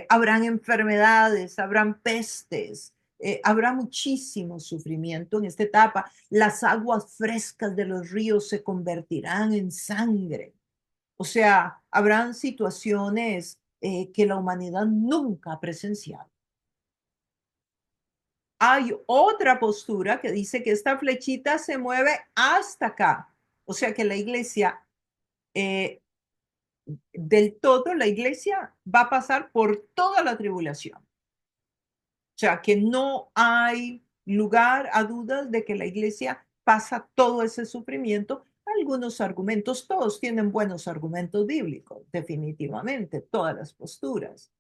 habrán enfermedades, habrán pestes, habrá muchísimo sufrimiento en esta etapa. Las aguas frescas de los ríos se convertirán en sangre. O sea, habrán situaciones que la humanidad nunca ha presenciado. Hay otra postura que dice que esta flechita se mueve hasta acá. O sea que la iglesia eh, del todo, la iglesia va a pasar por toda la tribulación. O sea, que no hay lugar a dudas de que la iglesia pasa todo ese sufrimiento. Algunos argumentos, todos tienen buenos argumentos bíblicos, definitivamente, todas las posturas.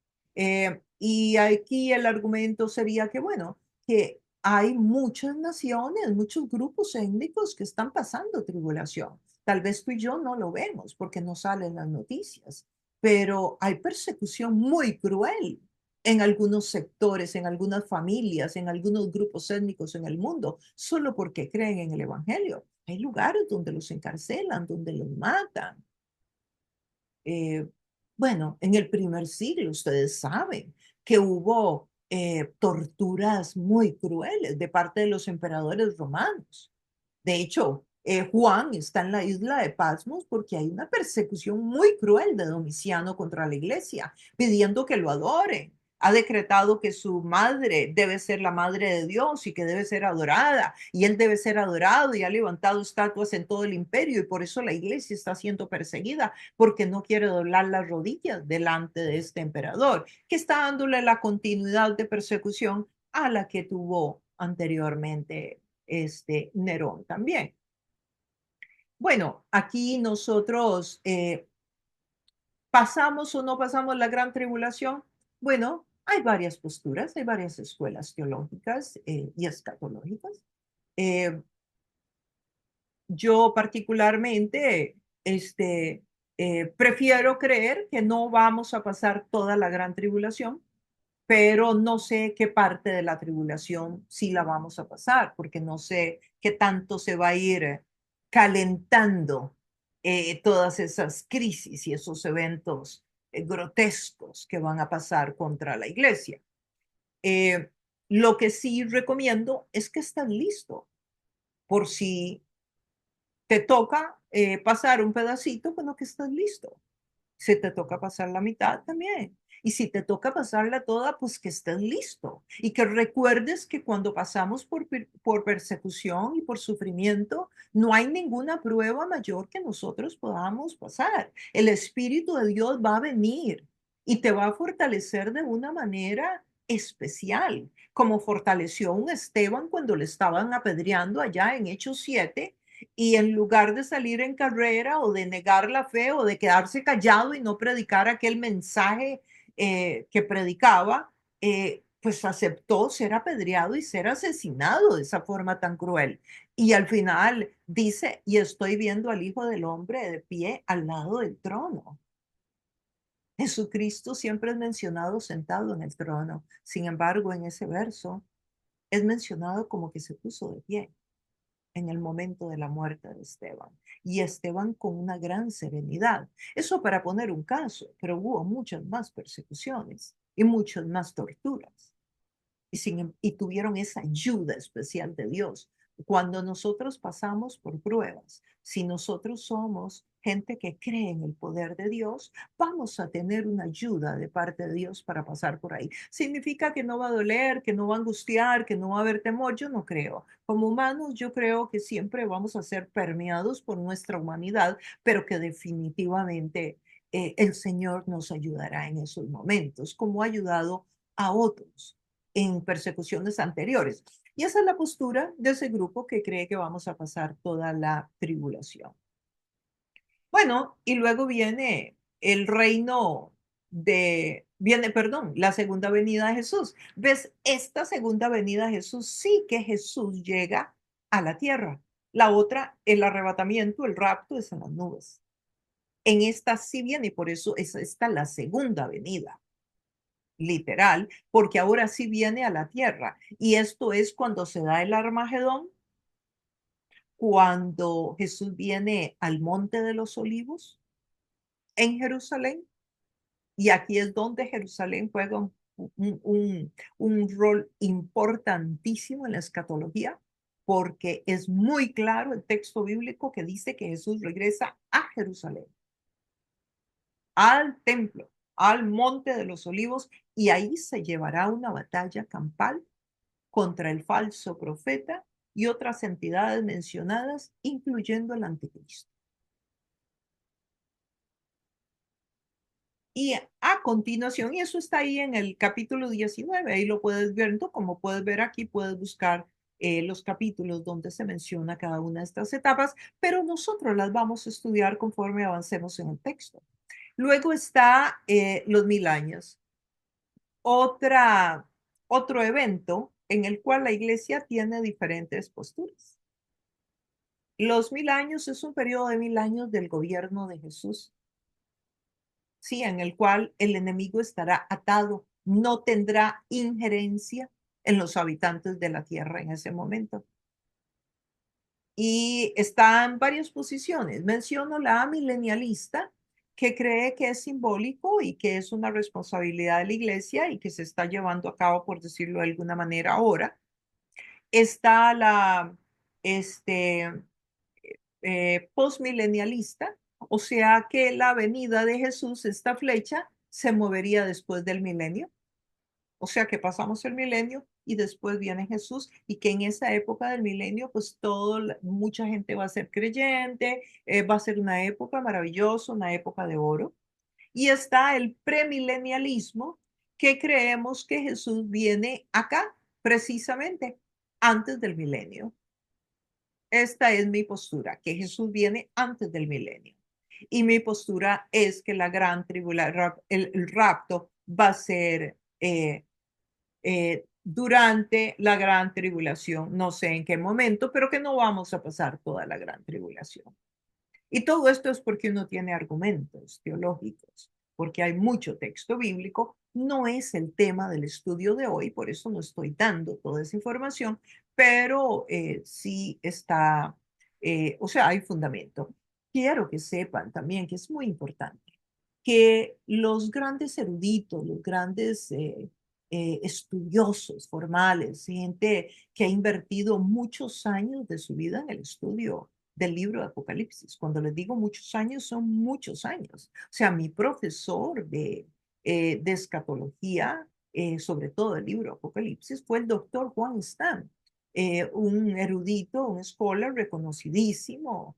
Y aquí el argumento sería que, bueno, que hay muchas naciones, muchos grupos étnicos que están pasando tribulación. Tal vez tú y yo no lo vemos porque no salen las noticias, pero hay persecución muy cruel en algunos sectores, en algunas familias, en algunos grupos étnicos en el mundo, solo porque creen en el Evangelio. Hay lugares donde los encarcelan, donde los matan. Eh, bueno, en el primer siglo ustedes saben que hubo torturas muy crueles de parte de los emperadores romanos. De hecho, Juan está en la isla de Patmos porque hay una persecución muy cruel de Domiciano contra la iglesia, pidiendo que lo adoren. Ha decretado que su madre debe ser la madre de Dios y que debe ser adorada, y él debe ser adorado y ha levantado estatuas en todo el imperio, y por eso la iglesia está siendo perseguida, porque no quiere doblar las rodillas delante de este emperador, que está dándole la continuidad de persecución a la que tuvo anteriormente Nerón también. Bueno, aquí nosotros pasamos o no pasamos la gran tribulación. Bueno, hay varias posturas, hay varias escuelas teológicas y escatológicas. Eh, yo particularmente prefiero creer que no vamos a pasar toda la gran tribulación, pero no sé qué parte de la tribulación sí la vamos a pasar, porque no sé qué tanto se va a ir calentando todas esas crisis y esos eventos grotescos que van a pasar contra la iglesia. Eh, lo que sí recomiendo es que estés listo por si te toca pasar un pedacito, bueno, que estés listo. Si te toca pasar la mitad también. Y si te toca pasarla toda, pues que estés listo. Y que recuerdes que cuando pasamos por persecución y por sufrimiento, no hay ninguna prueba mayor que nosotros podamos pasar. El Espíritu de Dios va a venir y te va a fortalecer de una manera especial, como fortaleció a un Esteban cuando le estaban apedreando allá en Hechos 7 y en lugar de salir en carrera o de negar la fe o de quedarse callado y no predicar aquel mensaje que predicaba, pues aceptó ser apedreado y ser asesinado de esa forma tan cruel. Y al final dice, y estoy viendo al Hijo del Hombre de pie al lado del trono. Jesucristo siempre es mencionado sentado en el trono. Sin embargo, en ese verso es mencionado como que se puso de pie en el momento de la muerte de Esteban. Y Esteban con una gran serenidad. Eso para poner un caso, pero hubo muchas más persecuciones y muchas más torturas y tuvieron esa ayuda especial de Dios. Cuando nosotros pasamos por pruebas, si nosotros somos gente que cree en el poder de Dios, vamos a tener una ayuda de parte de Dios para pasar por ahí. ¿Significa que no va a doler, que no va a angustiar, que no va a haber temor? Yo no creo. Como humanos, yo creo que siempre vamos a ser permeados por nuestra humanidad, pero que definitivamente el Señor nos ayudará en esos momentos, como ha ayudado a otros en persecuciones anteriores. Y esa es la postura de ese grupo que cree que vamos a pasar toda la tribulación. Bueno, y luego viene el reino perdón, la segunda venida de Jesús. ¿Ves? Esta segunda venida de Jesús sí que Jesús llega a la tierra. La otra, el arrebatamiento, el rapto, es en las nubes. En esta sí viene y por eso es esta la segunda venida literal, porque ahora sí viene a la tierra. Y esto es cuando se da el Armagedón, cuando Jesús viene al Monte de los Olivos en Jerusalén. Y aquí es donde Jerusalén juega un rol importantísimo en la escatología, porque es muy claro el texto bíblico que dice que Jesús regresa a Jerusalén, al templo, al Monte de los Olivos, y ahí se llevará una batalla campal contra el falso profeta y otras entidades mencionadas, incluyendo el anticristo. Y a continuación, y eso está ahí en el capítulo 19, ahí lo puedes ver, ¿no? Como puedes ver aquí, puedes buscar los capítulos donde se menciona cada una de estas etapas, pero nosotros las vamos a estudiar conforme avancemos en el texto. Luego está los 1000 años, otra, otro evento en el cual la iglesia tiene diferentes posturas. Los 1000 años es un periodo de 1000 años del gobierno de Jesús, sí, en el cual el enemigo estará atado, no tendrá injerencia en los habitantes de la tierra en ese momento. Y está en varias posiciones. Menciono la milenialista, que cree que es simbólico y que es una responsabilidad de la iglesia y que se está llevando a cabo, por decirlo de alguna manera, ahora. Está la este, postmilenialista, o sea que la venida de Jesús, esta flecha, se movería después del milenio. O sea que pasamos el milenio y después viene Jesús y que en esa época del milenio, pues mucha gente va a ser creyente, va a ser una época maravillosa, una época de oro. Y está el premilenialismo, que creemos que Jesús viene acá precisamente antes del milenio. Esta es mi postura, que Jesús viene antes del milenio. Y mi postura es que la gran tribulación, el rapto va a ser durante la gran tribulación, no sé en qué momento, pero que no vamos a pasar toda la gran tribulación. Y todo esto es porque uno tiene argumentos teológicos. porque hay mucho texto bíblico. No es el tema del estudio de hoy, por eso no estoy dando toda esa información, pero sí está, o sea, hay fundamento. Quiero que sepan también que es muy importante que los grandes eruditos, los grandes estudiosos formales, gente que ha invertido muchos años de su vida en el estudio del libro de Apocalipsis. Cuando les digo muchos años, son muchos años. O sea, mi profesor de escatología, sobre todo el libro de Apocalipsis, fue el doctor Juan Stam, un erudito, un scholar reconocidísimo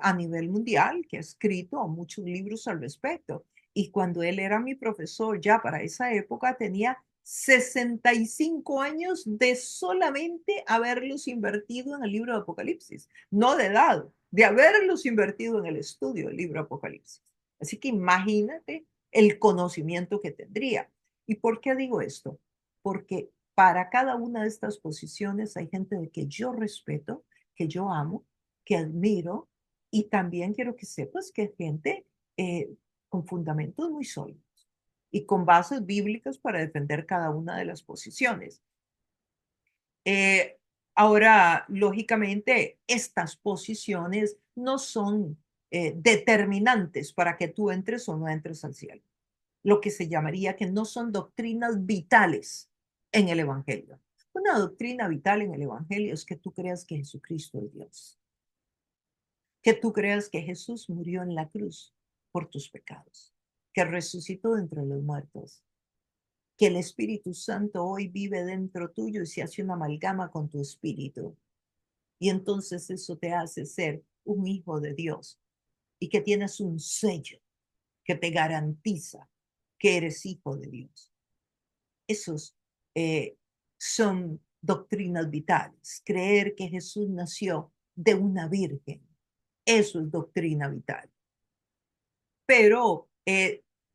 a nivel mundial, que ha escrito muchos libros al respecto. Y cuando él era mi profesor, ya para esa época, tenía 65 años de solamente haberlos invertido en el libro de Apocalipsis, no de edad, de haberlos invertido en el estudio del libro de Apocalipsis. Así que imagínate el conocimiento que tendría. ¿Y por qué digo esto? Porque para cada una de estas posiciones hay gente de que yo respeto, que yo amo, que admiro, y también quiero que sepas que hay gente con fundamentos muy sólidos y con bases bíblicas para defender cada una de las posiciones. Eh, Ahora, lógicamente, estas posiciones no son determinantes para que tú entres o no entres al cielo. Lo que se llamaría que no son doctrinas vitales en el Evangelio. Una doctrina vital en el Evangelio es que tú creas que Jesucristo es Dios, que tú creas que Jesús murió en la cruz por tus pecados, que resucitó de entre los muertos, que el Espíritu Santo hoy vive dentro tuyo y se hace una amalgama con tu espíritu. Y entonces eso te hace ser un hijo de Dios y que tienes un sello que te garantiza que eres hijo de Dios. Esos son doctrinas vitales. Creer que Jesús nació de una virgen, eso es doctrina vital. Pero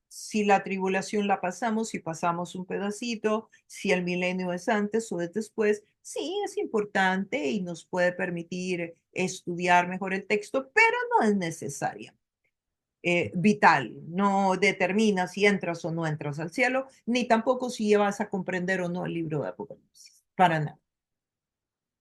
si la tribulación la pasamos, si pasamos un pedacito, si el milenio es antes o es después, sí es importante y nos puede permitir estudiar mejor el texto, pero no es necesaria. Vital, no determina si entras o no entras al cielo, ni tampoco si vas a comprender o no el libro de Apocalipsis, para nada.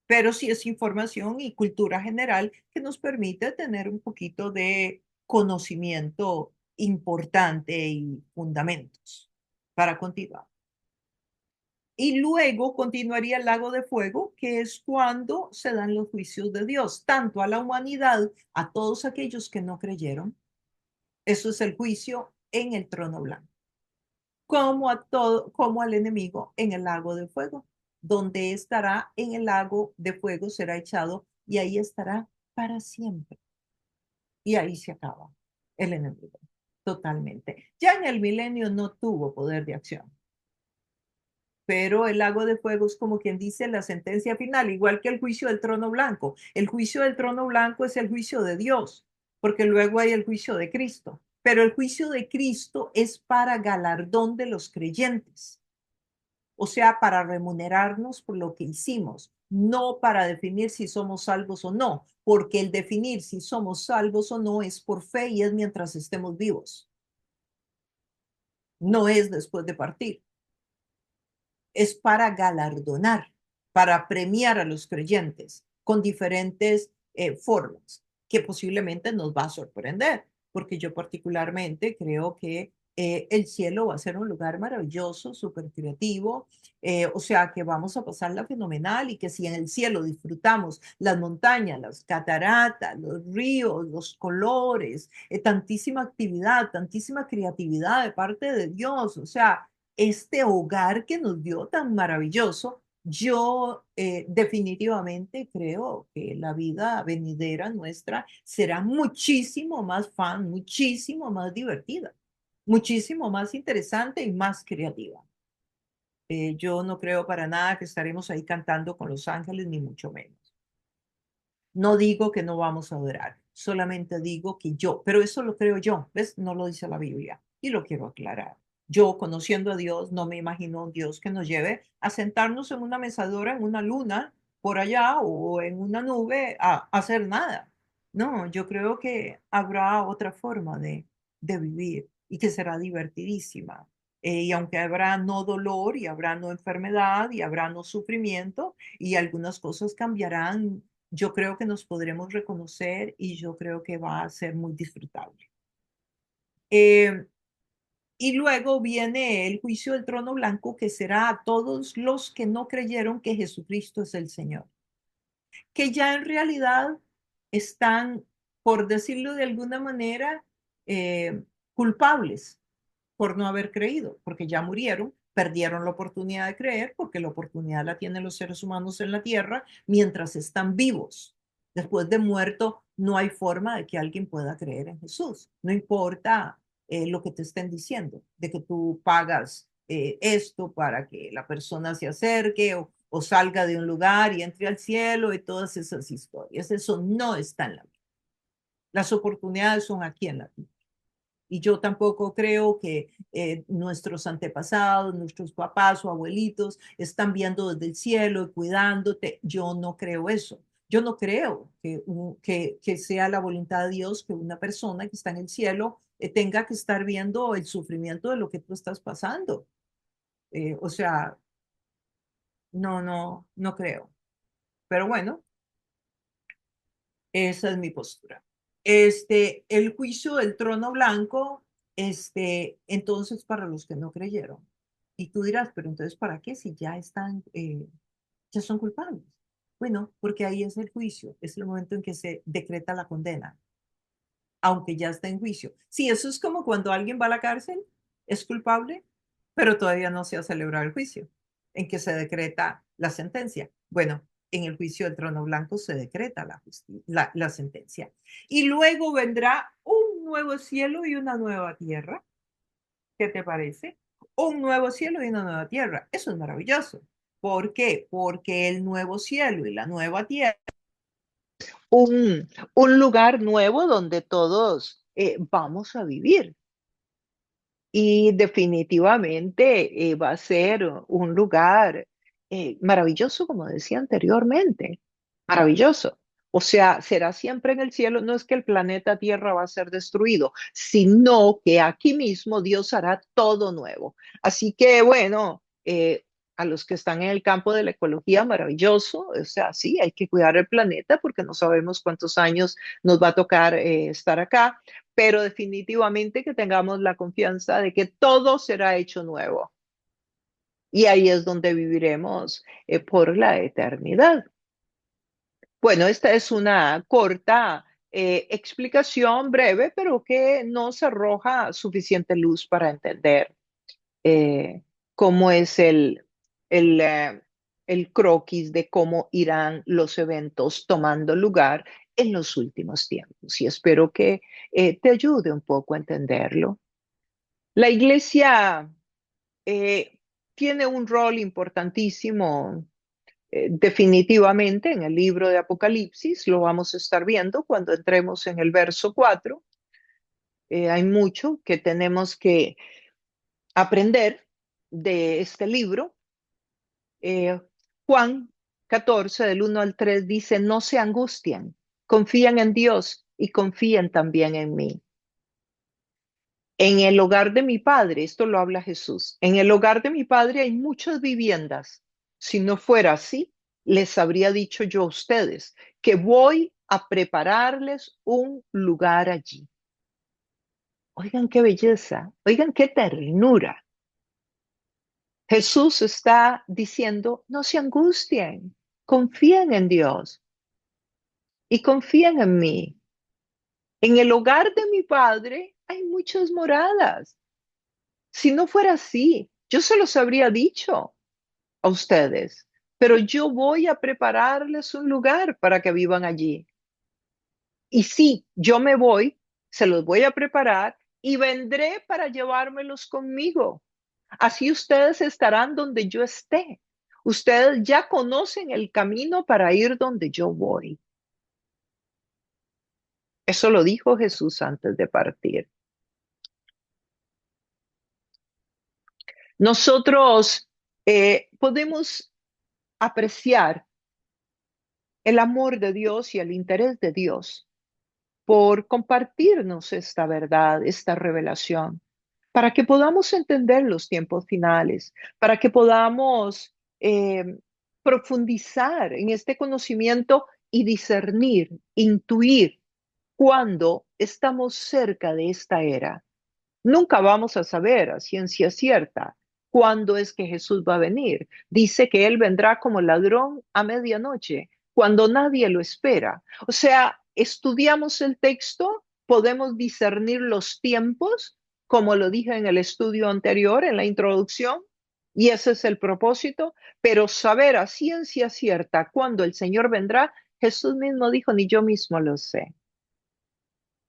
Pero sí es información y cultura general que nos permite tener un poquito de conocimiento importante y fundamentos para continuar. Y luego continuaría el lago de fuego, que es cuando se dan los juicios de Dios, tanto a la humanidad, a todos aquellos que no creyeron. Eso es el juicio en el trono blanco, como a todo, como al enemigo en el lago de fuego, donde estará en el lago de fuego, será echado y ahí estará para siempre. Y ahí se acaba el enemigo, totalmente. Ya en el milenio no tuvo poder de acción, pero el lago de fuego es como quien dice la sentencia final, igual que el juicio del trono blanco. El juicio del trono blanco es el juicio de Dios, porque luego hay el juicio de Cristo. Pero el juicio de Cristo es para galardón de los creyentes, o sea, para remunerarnos por lo que hicimos, no para definir si somos salvos o no, porque el definir si somos salvos o no es por fe y es mientras estemos vivos, no es después de partir. Es para galardonar, para premiar a los creyentes con diferentes formas que posiblemente nos va a sorprender, porque yo particularmente creo que el cielo va a ser un lugar maravilloso, súper creativo, o sea que vamos a pasarla fenomenal y que si en el cielo disfrutamos las montañas, las cataratas, los ríos, los colores, tantísima actividad, tantísima creatividad de parte de Dios, o sea, este hogar que nos dio tan maravilloso, yo definitivamente creo que la vida venidera nuestra será muchísimo más fan, muchísimo más divertida, muchísimo más interesante y más creativa. Yo no creo para nada que estaremos ahí cantando con los ángeles, ni mucho menos. No digo que no vamos a adorar, solamente digo que yo, pero eso lo creo yo, ¿ves? No lo dice la Biblia y lo quiero aclarar. Yo, conociendo a Dios, no me imagino un Dios que nos lleve a sentarnos en una mecedora, en una luna, por allá o en una nube a hacer nada. No, yo creo que habrá otra forma de vivir y que será divertidísima. Y aunque habrá no dolor y habrá no enfermedad y habrá no sufrimiento y algunas cosas cambiarán, yo creo que nos podremos reconocer y yo creo que va a ser muy disfrutable. Eh, y luego viene el juicio del trono blanco, que será a todos los que no creyeron que Jesucristo es el Señor, que ya en realidad están, por decirlo de alguna manera, culpables por no haber creído, porque ya murieron, perdieron la oportunidad de creer, porque la oportunidad la tienen los seres humanos en la tierra mientras están vivos. Después de muerto, no hay forma de que alguien pueda creer en Jesús. No importa lo que te estén diciendo, de que tú pagas esto para que la persona se acerque o salga de un lugar y entre al cielo y todas esas historias. Eso no está en la Biblia. Las oportunidades son aquí en la Biblia. Y yo tampoco creo que nuestros antepasados, nuestros papás o abuelitos están viendo desde el cielo y cuidándote. Yo no creo eso. Yo no creo que sea la voluntad de Dios que una persona que está en el cielo tenga que estar viendo el sufrimiento de lo que tú estás pasando. O sea, no creo. Pero bueno, esa es mi postura. El juicio del trono blanco, entonces para los que no creyeron. Y tú dirás, pero entonces ¿para qué si ya están, ya son culpables? Bueno, porque ahí es el juicio, es el momento en que se decreta la condena, aunque ya está en juicio. Sí, eso es como cuando alguien va a la cárcel, es culpable, pero todavía no se ha celebrado el juicio, en que se decreta la sentencia. Bueno, en el juicio del trono blanco se decreta la sentencia. Y luego vendrá un nuevo cielo y una nueva tierra. ¿Qué te parece? Un nuevo cielo y una nueva tierra. Eso es maravilloso. ¿Por qué? Porque el nuevo cielo y la nueva tierra. Un lugar nuevo donde todos vamos a vivir. Y definitivamente va a ser un lugar maravilloso, como decía anteriormente, maravilloso. O sea, será siempre en el cielo, no es que el planeta Tierra va a ser destruido, sino que aquí mismo Dios hará todo nuevo. Así que bueno, a los que están en el campo de la ecología, maravilloso. O sea, sí, hay que cuidar el planeta porque no sabemos cuántos años nos va a tocar estar acá, pero definitivamente que tengamos la confianza de que todo será hecho nuevo. Y ahí es donde viviremos por la eternidad. Bueno, esta es una corta explicación breve, pero que nos arroja suficiente luz para entender eh, cómo es el, eh, el croquis de cómo irán los eventos tomando lugar en los últimos tiempos. Y espero que te ayude un poco a entenderlo. La iglesia eh, tiene un rol importantísimo, definitivamente en el libro de Apocalipsis. Lo vamos a estar viendo cuando entremos en el verso 4. Hay mucho que tenemos que aprender de este libro. Eh, Juan 14, del 1 al 3 dice, no se angustien, confían en Dios y confíen también en mí. En el hogar de mi padre, esto lo habla Jesús, en el hogar de mi padre hay muchas viviendas. Si no fuera así, les habría dicho yo a ustedes que voy a prepararles un lugar allí. Oigan qué belleza, oigan qué ternura. Jesús está diciendo, no se angustien, confíen en Dios y confíen en mí. En el hogar de mi padre hay muchas moradas. Si no fuera así, yo se los habría dicho a ustedes, pero yo voy a prepararles un lugar para que vivan allí. Y sí, yo me voy, se los voy a preparar y vendré para llevármelos conmigo. Así ustedes estarán donde yo esté. Ustedes ya conocen el camino para ir donde yo voy. Eso lo dijo Jesús antes de partir. Nosotros podemos apreciar el amor de Dios y el interés de Dios por compartirnos esta verdad, esta revelación. para que podamos entender los tiempos finales, para que podamos profundizar en este conocimiento y discernir, intuir cuando estamos cerca de esta era. Nunca vamos a saber a ciencia cierta cuándo es que Jesús va a venir. Dice que Él vendrá como ladrón a medianoche, cuando nadie lo espera. O sea, estudiamos el texto, podemos discernir los tiempos, como lo dije en el estudio anterior, en la introducción, y ese es el propósito, pero saber a ciencia cierta cuándo el Señor vendrá, Jesús mismo dijo, ni yo mismo lo sé.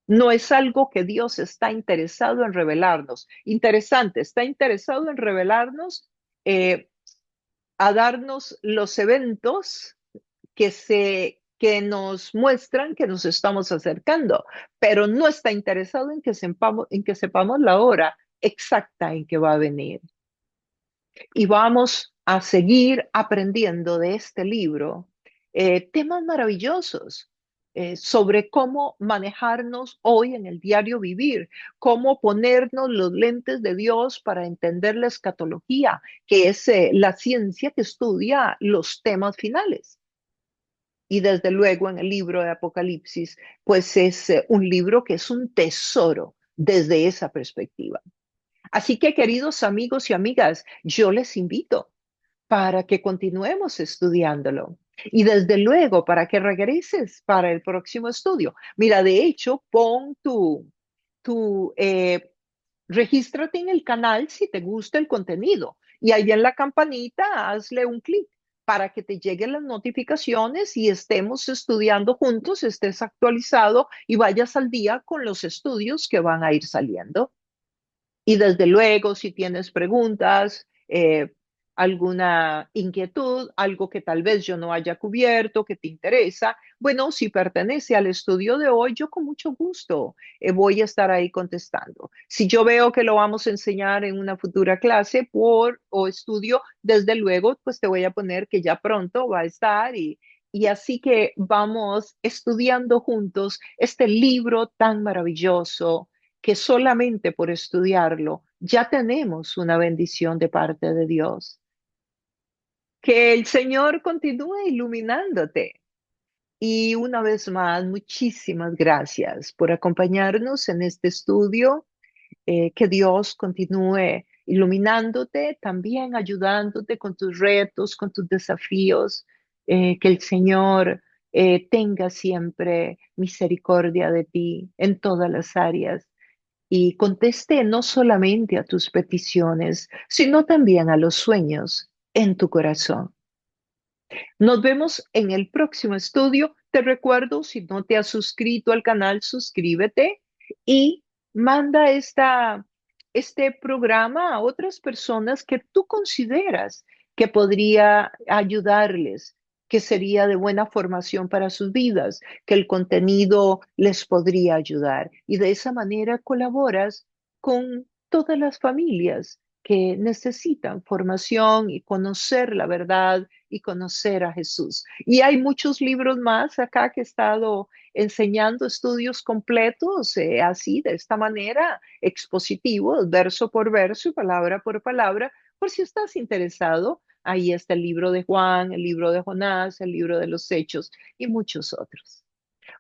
No es algo que Dios está interesado en revelarnos. Interesante, está interesado en revelarnos, eh, a darnos los eventos que nos muestran que nos estamos acercando, pero no está interesado en que sepamos la hora exacta en que va a venir. Y vamos a seguir aprendiendo de este libro temas maravillosos sobre cómo manejarnos hoy en el diario vivir, cómo ponernos los lentes de Dios para entender la escatología, que es la ciencia que estudia los temas finales. Y desde luego en el libro de Apocalipsis, pues es un libro que es un tesoro desde esa perspectiva. Así que, queridos amigos y amigas, yo les invito para que continuemos estudiándolo. Y desde luego, para que regreses para el próximo estudio. Mira, de hecho, pon regístrate en el canal si te gusta el contenido. Y ahí en la campanita, hazle un clic para que te lleguen las notificaciones y estemos estudiando juntos, estés actualizado y vayas al día con los estudios que van a ir saliendo. Y desde luego, si tienes preguntas, alguna inquietud, algo que tal vez yo no haya cubierto, que te interesa, bueno, si pertenece al estudio de hoy, yo con mucho gusto voy a estar ahí contestando. Si yo veo que lo vamos a enseñar en una futura clase o estudio, desde luego, pues te voy a poner que ya pronto va a estar y así que vamos estudiando juntos este libro tan maravilloso que solamente por estudiarlo ya tenemos una bendición de parte de Dios. Que el Señor continúe iluminándote. Y una vez más, muchísimas gracias por acompañarnos en este estudio. Que Dios continúe iluminándote, también ayudándote con tus retos, con tus desafíos. Que el Señor tenga siempre misericordia de ti en todas las áreas y conteste no solamente a tus peticiones, sino también a los sueños en tu corazón. Nos vemos en el próximo estudio. Te recuerdo, si no te has suscrito al canal, suscríbete y manda este programa a otras personas que tú consideras que podría ayudarles, que sería de buena formación para sus vidas, que el contenido les podría ayudar. Y de esa manera colaboras con todas las familias que necesitan formación y conocer la verdad y conocer a Jesús. Y hay muchos libros más acá que he estado enseñando estudios completos, así, de esta manera, expositivos, verso por verso y palabra por palabra, por si estás interesado. Ahí está el libro de Juan, el libro de Jonás, el libro de los Hechos y muchos otros.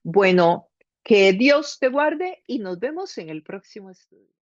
Bueno, que Dios te guarde y nos vemos en el próximo estudio.